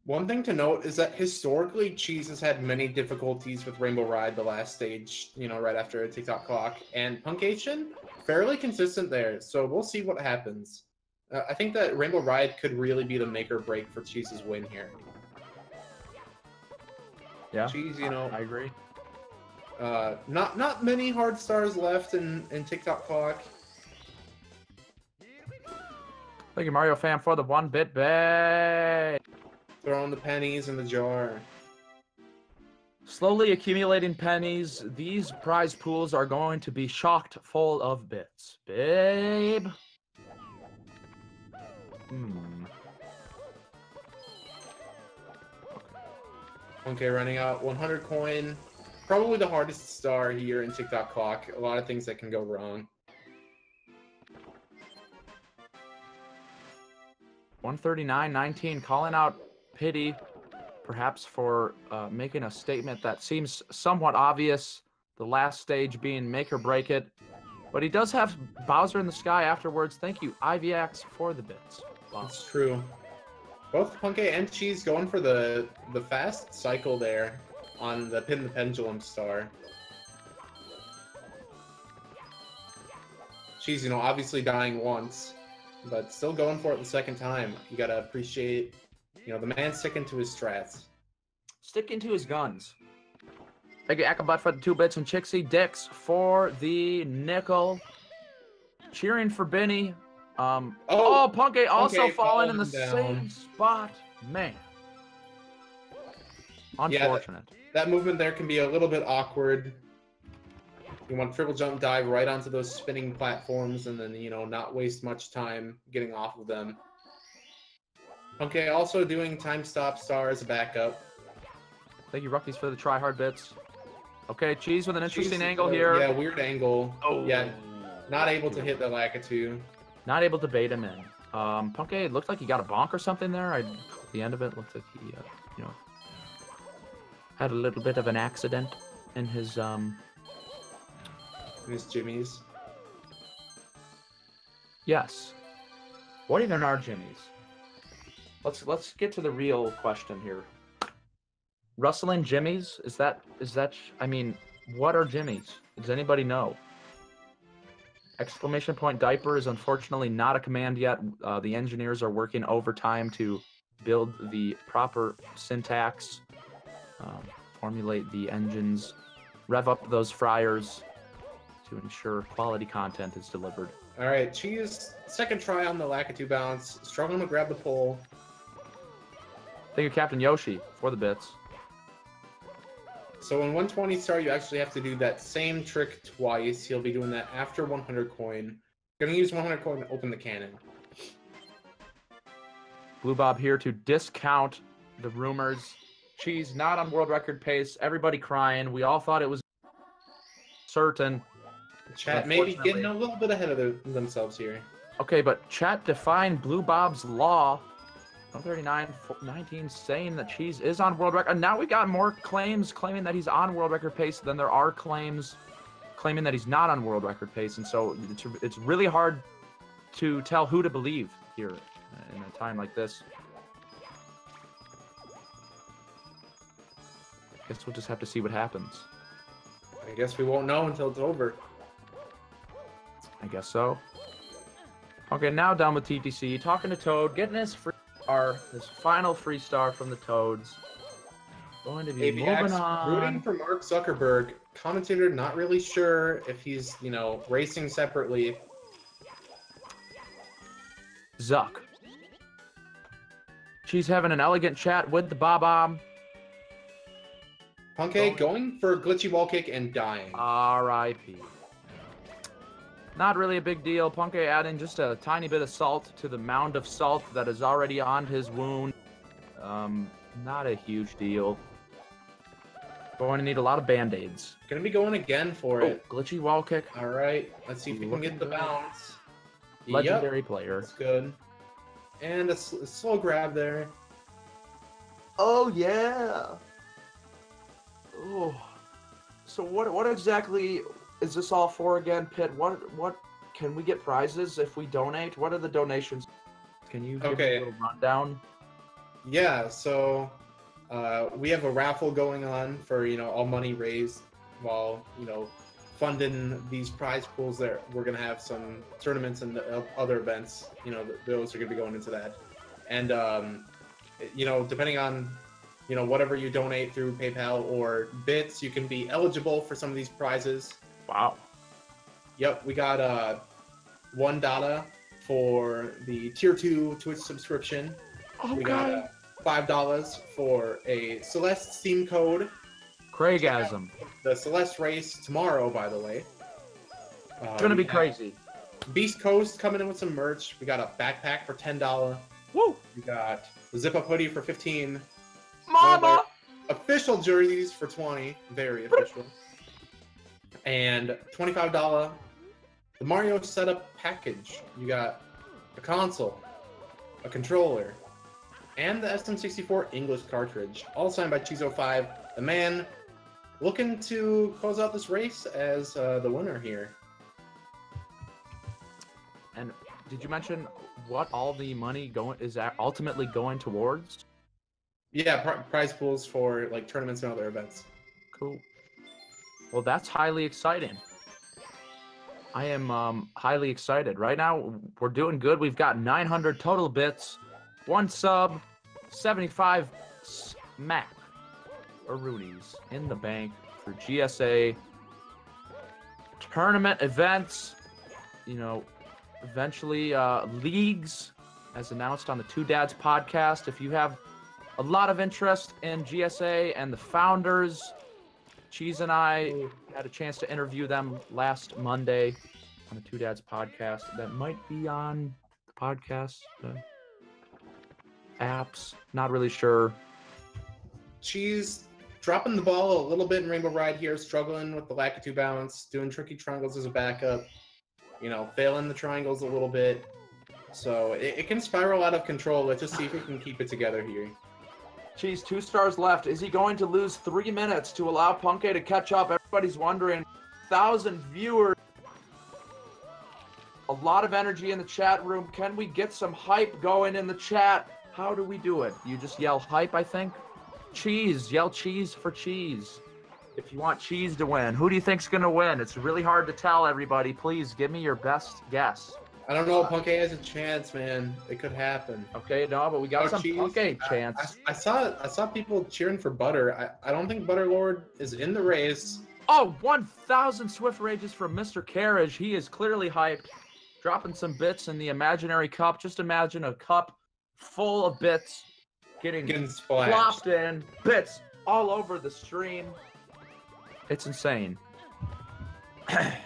One thing to note is that historically, Cheese has had many difficulties with Rainbow Ride, the last stage, right after a TikTok clock. And Puncayshun, fairly consistent there. So we'll see what happens. I think that Rainbow Ride could really be the make or break for Cheese's win here. Yeah, Cheese, I agree. Not many hard stars left in TikTok clock. Thank you, Mario Fam, for the 1-bit bag. Throwing the pennies in the jar. Slowly accumulating pennies. These prize pools are going to be chocked full of bits. Babe. Okay, running out 100 coin. Probably the hardest star here in TikTok Clock. A lot of things that can go wrong. 139.19, calling out Pity, perhaps for making a statement that seems somewhat obvious. The last stage being make or break it. But he does have Bowser in the sky afterwards. Thank you, IVX, for the bits. Wow. That's true. Both Punkay and Cheese going for the fast cycle there on the Pin the Pendulum star. Cheese, you know, obviously dying once, but still going for it the second time. You gotta appreciate, you know, the man sticking to his strats. Sticking to his guns. Thank you, Akabut, for the 2 bits, and Chixie Dix for the nickel. Cheering for Benny. Punkay also falling in the same spot. Man. Unfortunate. Yeah, that movement there can be a little bit awkward. You want triple jump dive right onto those spinning platforms and then, you know, not waste much time getting off of them. Okay, also doing time stop star as a backup. Thank you, Ruckies, for the try hard bits. Okay, Cheese with an interesting angle here. Yeah, weird angle. Oh. Yeah, not able to hit the Lakitu. Not able to bait him in. Punkay, it looked like he got a bonk or something there. At the end of it, looked like he, you know, had a little bit of an accident in his jimmies. Yes. What even are jimmies? Let's get to the real question here. Rustling jimmies? Is that? I mean, what are jimmies? Does anybody know? Exclamation point diaper is unfortunately not a command yet. The engineers are working overtime to build the proper syntax, formulate the engines, rev up those fryers to ensure quality content is delivered. All right, Cheese, second try on the Lakitu bounce, struggling to grab the pole. Thank you, Captain Yoshi, for the bits. So in 120 star, you actually have to do that same trick twice. He'll be doing that after 100 coin. Gonna use 100 coin to open the cannon. Blue Bob here to discount the rumors. Cheese not on world record pace. Everybody crying. We all thought it was certain. Chat maybe getting a little bit ahead of themselves here. Okay, but chat defined Blue Bob's law. 139.19 saying that Cheese is on world record. And now we got more claims claiming that he's on world record pace than there are claims claiming that he's not on world record pace. And so it's really hard to tell who to believe here in a time like this. Guess we'll just have to see what happens. I guess we won't know until it's over. I guess so. Okay, now done with TTC. Talking to Toad, getting his final free star from the Toads. Going to be moving on. Rooting for Mark Zuckerberg. Commentator not really sure if he's, you know, racing separately. Zuck. She's having an elegant chat with the Bob-Omb. Punkay going for a glitchy wall kick and dying. R.I.P. Not really a big deal. Punkay adding just a tiny bit of salt to the mound of salt that is already on his wound. Not a huge deal. Going to need a lot of band-aids. Gonna be going again for it. Glitchy wall kick. All right, let's see if we can get the bounce. Legendary player. That's good. And a slow grab there. Oh yeah. Oh. So what exactly is this all for again, Pitt? What can we get prizes if we donate? What are the donations? Can you give me a little rundown? Yeah, so we have a raffle going on for, you know, all money raised while, you know, funding these prize pools there. We're going to have some tournaments and other events, you know, those are going to be going into that. And, you know, depending on, you know, whatever you donate through PayPal or bits, you can be eligible for some of these prizes. Wow. Yep, we got $1 for the Tier 2 Twitch subscription. Okay. We got $5 for a Celeste Steam code. Craigasm. The Celeste race tomorrow, by the way. It's gonna be crazy. Beast Coast coming in with some merch. We got a backpack for $10. Woo! We got the zip-up hoodie for $15. Mama! Official jerseys for $20. Very official. And $25 the Mario setup package. You got a console, a controller, and the SM64 English cartridge. All signed by Cheese05, the man looking to close out this race as the winner here. And did you mention what all the money is ultimately going towards? Yeah, prize pools for like tournaments and other events. Cool. Well, that's highly exciting. I am highly excited. Right now, we're doing good. We've got 900 total bits, 1 sub, 75 smack or Rudies in the bank for GSA tournament events. You know, eventually leagues, as announced on the Two Dads podcast. If you have a lot of interest in GSA and the founders, Cheese and I had a chance to interview them last Monday on the Two Dads podcast. That might be on the podcast apps. Not really sure. Cheese dropping the ball a little bit in Rainbow Ride here, struggling with the lack of 2 bounce, doing tricky triangles as a backup, you know, failing the triangles a little bit. So it can spiral out of control. Let's just see if we can keep it together here. Cheese, 2 stars left. Is he going to lose 3 minutes to allow Punkay to catch up? Everybody's wondering. 1,000 viewers. A lot of energy in the chat room. Can we get some hype going in the chat? How do we do it? You just yell hype, I think. Cheese. Yell cheese for Cheese. If you want Cheese to win. Who do you think's going to win? It's really hard to tell, everybody. Please give me your best guess. I don't know. Punkay has a chance, man. It could happen. Okay, no, but we got some Cheese. Punkay chance. I saw people cheering for Butter. I don't think Butterlord is in the race. Oh, 1,000 Swift Rages from Mr. Carriage. He is clearly hyped. Dropping some bits in the imaginary cup. Just imagine a cup full of bits getting splashed. plopped in. Bits all over the stream. It's insane.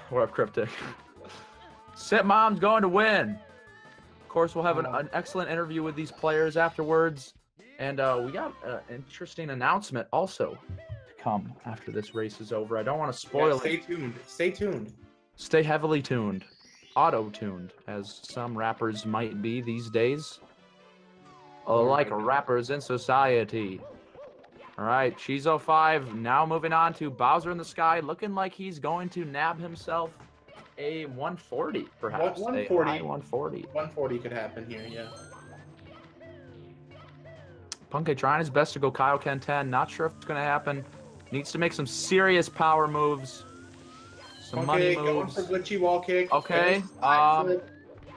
What up, Cryptic? Sit Mom's going to win. Of course, we'll have an excellent interview with these players afterwards. And we got an interesting announcement also to come after this race is over. I don't want to spoil it. Stay tuned. Stay tuned. Stay heavily tuned. Auto-tuned, as some rappers might be these days. Like rappers in society. All right, Cheese05 now moving on to Bowser in the Sky, looking like he's going to nab himself a 140, perhaps. 140. A high 140. 140 could happen here, yeah. Punkay trying his best to go Kaioken 10. Not sure if it's going to happen. Needs to make some serious power moves. Some money moves. Going for glitchy wall kick. Okay.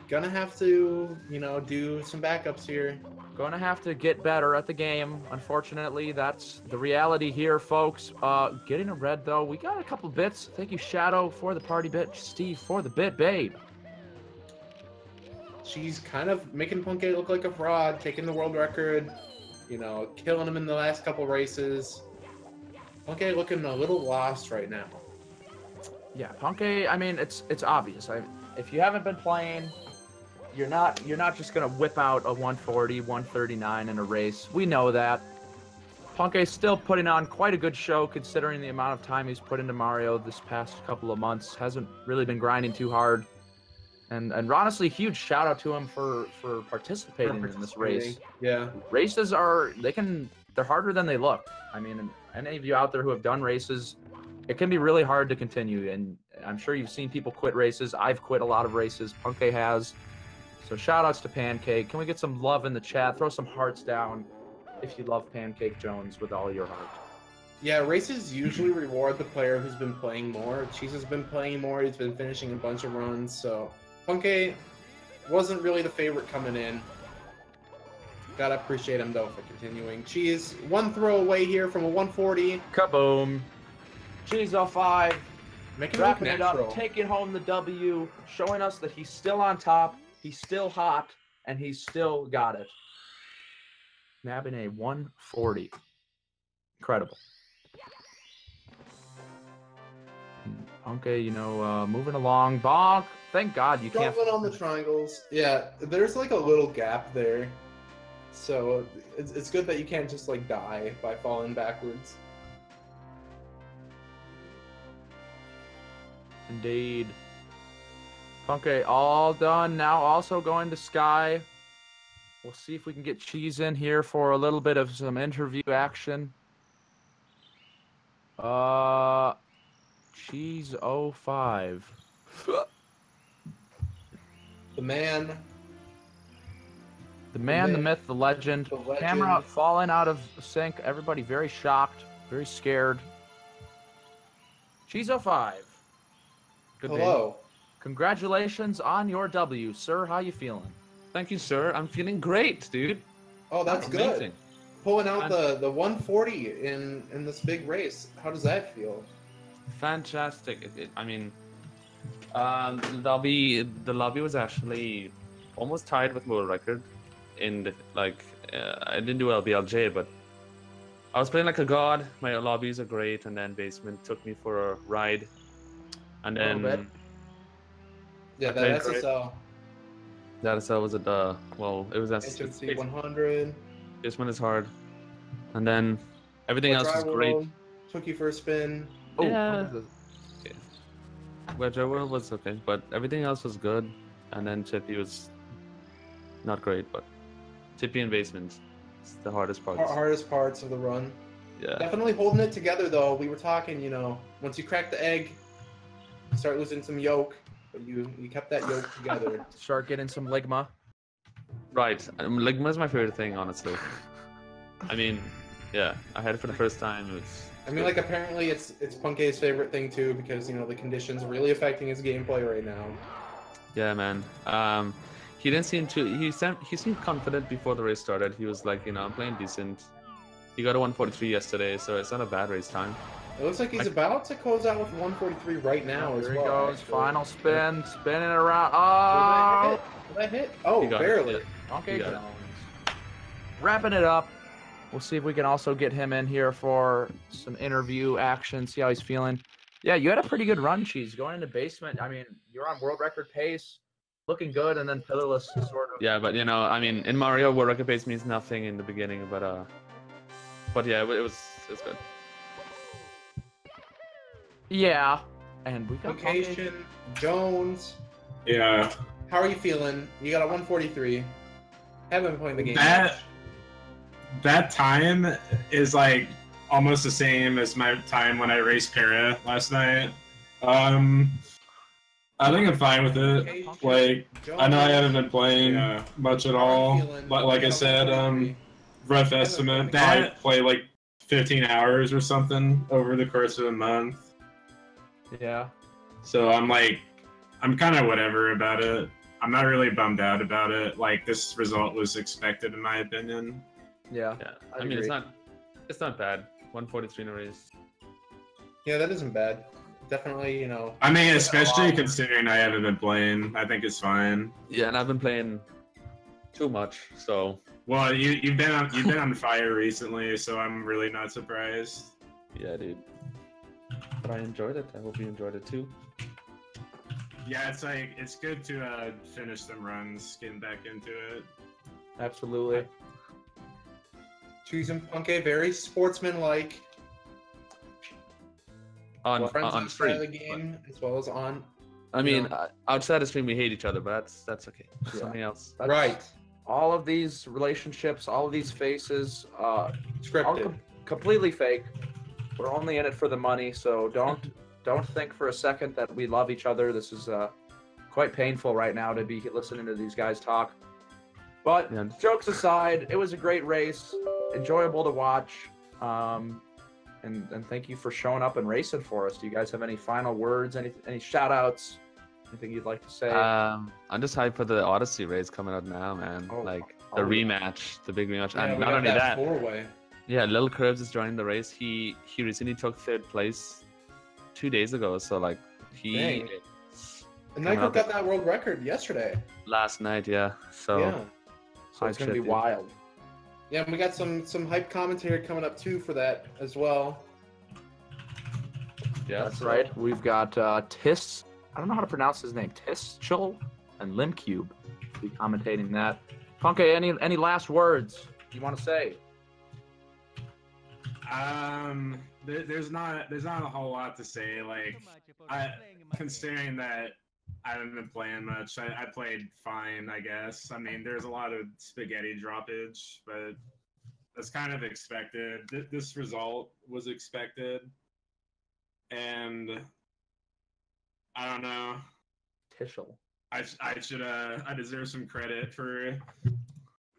Gonna have to, you know, do some backups here. Gonna have to get better at the game. Unfortunately, that's the reality here, folks. Getting a red, though. We got a couple bits. Thank you, Shadow, for the party bit. Steve, for the bit, babe. She's kind of making Punkay look like a fraud, taking the world record, you know, killing him in the last couple races. Punkay looking a little lost right now. Yeah, Punkay, I mean, it's obvious. If you haven't been playing, you're not just gonna whip out a 140, 139 in a race. We know that. Punkay's still putting on quite a good show considering the amount of time he's put into Mario this past couple of months. Hasn't really been grinding too hard. And honestly, huge shout out to him for participating in this race. Yeah. Races they're harder than they look. I mean, any of you out there who have done races, it can be really hard to continue. And I'm sure you've seen people quit races. I've quit a lot of races. Punkay has. So shout outs to Pancake. Can we get some love in the chat? Throw some hearts down if you love Pancake Jones with all your heart. Yeah, races usually reward the player who's been playing more. Cheese has been playing more. He's been finishing a bunch of runs. So Punkay wasn't really the favorite coming in. Gotta appreciate him, though, for continuing. Cheese, one throw away here from a 140. Kaboom. Cheese05. Wrapping it natural. up, taking home the W, showing us that he's still on top, he's still hot, and he's still got it. Nabbing a 140. Incredible. Okay, you know, moving along. Bonk. Thank God you can't. Struggling on the triangles. Yeah, there's like a little gap there. So it's good that you can't just like die by falling backwards. Indeed. Okay, all done. Now also going to Sky. We'll see if we can get Cheese in here for a little bit of some interview action. Cheese05. The man. The man, the myth, the legend. The legend. Camera falling out of sync. Everybody very shocked, very scared. Cheese05. Good day. Hello. Congratulations on your W, sir. How you feeling? Thank you, sir. I'm feeling great, dude. Oh, that's good. Amazing. Pulling out the 140 in this big race. How does that feel? Fantastic. I mean, the lobby was actually almost tied with world record. In the, I didn't do LBLJ, but I was playing like a god. My lobbies are great, and then basement took me for a ride, and then yeah, that great. SSL. That SSL was it was HMC 100. Basement is hard, and then everything else was great. Took you for a spin. Oh, yeah. Okay. Whichever was okay, but everything else was good, and then Chippy was not great, but Chippy and basement is the hardest part. Hardest parts of the run. Yeah. Definitely holding it together though. We were talking, you know, once you crack the egg, you start losing some yolk, but you kept that yolk together. Start getting some ligma. Right. Ligma is my favorite thing, honestly. I mean, yeah, I had it for the first time. I mean, like, apparently it's Punkay's favorite thing too, because, you know, the conditions are really affecting his gameplay right now. Yeah, man. He didn't seem to. He seemed confident before the race started. He was like, you know, I'm playing decent. He got a 143 yesterday, so it's not a bad race time. It looks like he's about to close out with 143 right now as well. Here he goes. Actually. Final spin, spinning around. Oh! Did that hit? Oh, barely. Okay, wrapping it up. We'll see if we can also get him in here for some interview action, see how he's feeling. Yeah, you had a pretty good run, Cheese. Going into basement, I mean, you're on world record pace, looking good, and then pillarless sort of. Yeah, but you know, I mean, in Mario, world record pace means nothing in the beginning, but yeah, it was good. Yeah, and we got Puncayshun, Jones. Yeah. How are you feeling? You got a 143. Haven't been playing the game. That time is like almost the same as my time when I raced Para last night. I think I'm fine with it. Like, I know I haven't been playing much at all, but like I said, rough estimate, I play like 15 hours or something over the course of a month. Yeah. So I'm kind of whatever about it. I'm not really bummed out about it. Like, this result was expected in my opinion. Yeah. Yeah. I mean, it's not bad. 143 in a race. Yeah, that isn't bad. Definitely, you know. I mean, especially considering I haven't been playing, I think it's fine. Yeah, and I've been playing too much, so. Well, you've been on fire recently, so I'm really not surprised. Yeah, dude. But I enjoyed it. I hope you enjoyed it too. Yeah, it's good to finish some runs, getting back into it. Absolutely. Cheese and Punkay, very sportsman-like. On stream, the game as well as on. I mean, outside of stream, we hate each other, but that's okay. Yeah. Something else. Right. All of these relationships, all of these faces, scripted, completely fake. We're only in it for the money, so don't think for a second that we love each other. This is quite painful right now to be listening to these guys talk. But yeah, jokes aside, it was a great race, enjoyable to watch, and thank you for showing up and racing for us. Do you guys have any final words, any shout-outs, anything you'd like to say? I'm just hyped for the Odyssey race coming up now, man. The rematch, the big rematch, yeah, and not only that. Four-way. Yeah, Lil Curbs is joining the race. He recently took 3rd place 2 days ago, so like Dang. And Nightclub got that world record yesterday. Last night, yeah. So yeah. So it's gonna be wild. Yeah, and we got some hype commentary coming up too for that as well. Yeah, That's right. We've got Tis. I don't know how to pronounce his name. Tischel and Limcube. Be commentating that. Punkay, any last words you want to say? There's not a whole lot to say. Like, considering that I haven't been playing much, I played fine, I guess. I mean, there's a lot of spaghetti droppage, but that's kind of expected. This result was expected, and I don't know. Tischel. I deserve some credit for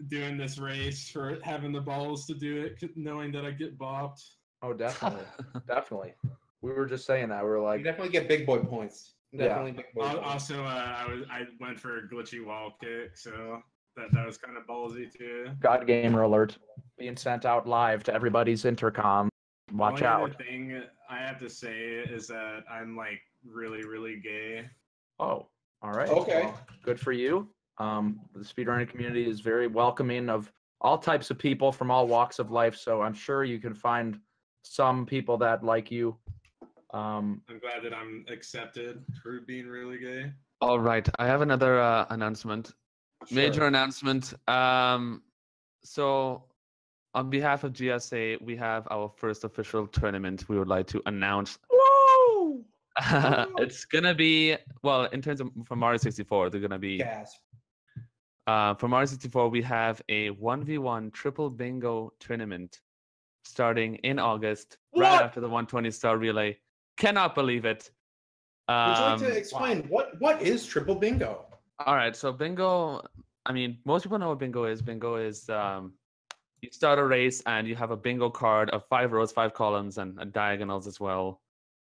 doing this race, for having the balls to do it, knowing that I get bopped. Oh, definitely, definitely. We were just saying that. We were like, You definitely get big boy points. Definitely Yeah. big boy points. Also, I went for a glitchy wall kick, so that was kind of ballsy too. God Gamer alert being sent out live to everybody's intercom. Watch Only out. other thing I have to say is that I'm like really, really gay. Oh, all right. Okay. Well, good for you. The speedrunning community is very welcoming of all types of people from all walks of life, so I'm sure you can find some people that like you. I'm glad that I'm accepted for being really gay. All right, I have another announcement. Major Sure. announcement. So, on behalf of GSA, we have our first official tournament. We would like to announce. Woo! It's gonna be, well, in terms of for Mario 64, they're gonna be. Gasp. For Mario 64, we have a 1v1 triple bingo tournament starting in August, right What? after the 120 star relay. Cannot believe it. Would you like to explain what is triple bingo? All right, so bingo, I mean, most people know what bingo is. Bingo is you start a race and you have a bingo card of 5 rows, 5 columns, and diagonals as well.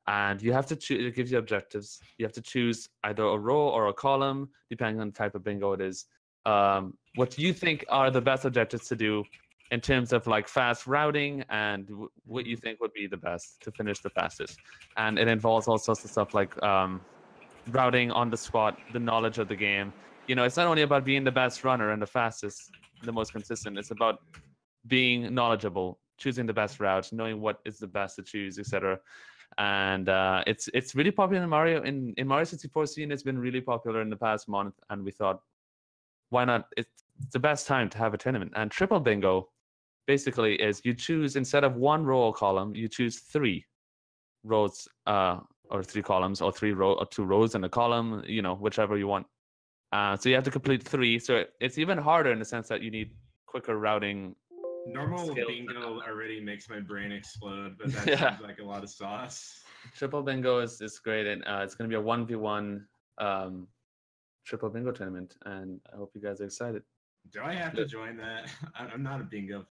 And you have to choose, it gives you objectives. You have to choose either a row or a column, depending on the type of bingo it is. What you think are the best objectives to do in terms of like fast routing and what you think would be the best to finish the fastest. And it involves all sorts of stuff like routing on the spot, the knowledge of the game. You know, it's not only about being the best runner and the fastest, the most consistent. It's about being knowledgeable, choosing the best route, knowing what is the best to choose, etc. And it's really popular in Mario. In Mario 64 scene, it's been really popular in the past month, and we thought, why not? It's the best time to have a tournament. And triple bingo basically is you choose, instead of 1 row or column, you choose 3 rows or 3 columns, or 2 rows and a column, you know, whichever you want. So you have to complete 3. So it's even harder in the sense that you need quicker routing. Normal Skills. bingo already makes my brain explode, but that Yeah. seems like a lot of sauce. Triple bingo is great, and it's going to be a 1v1 triple bingo tournament, and I hope you guys are excited. Do I have to join that? I'm not a bingo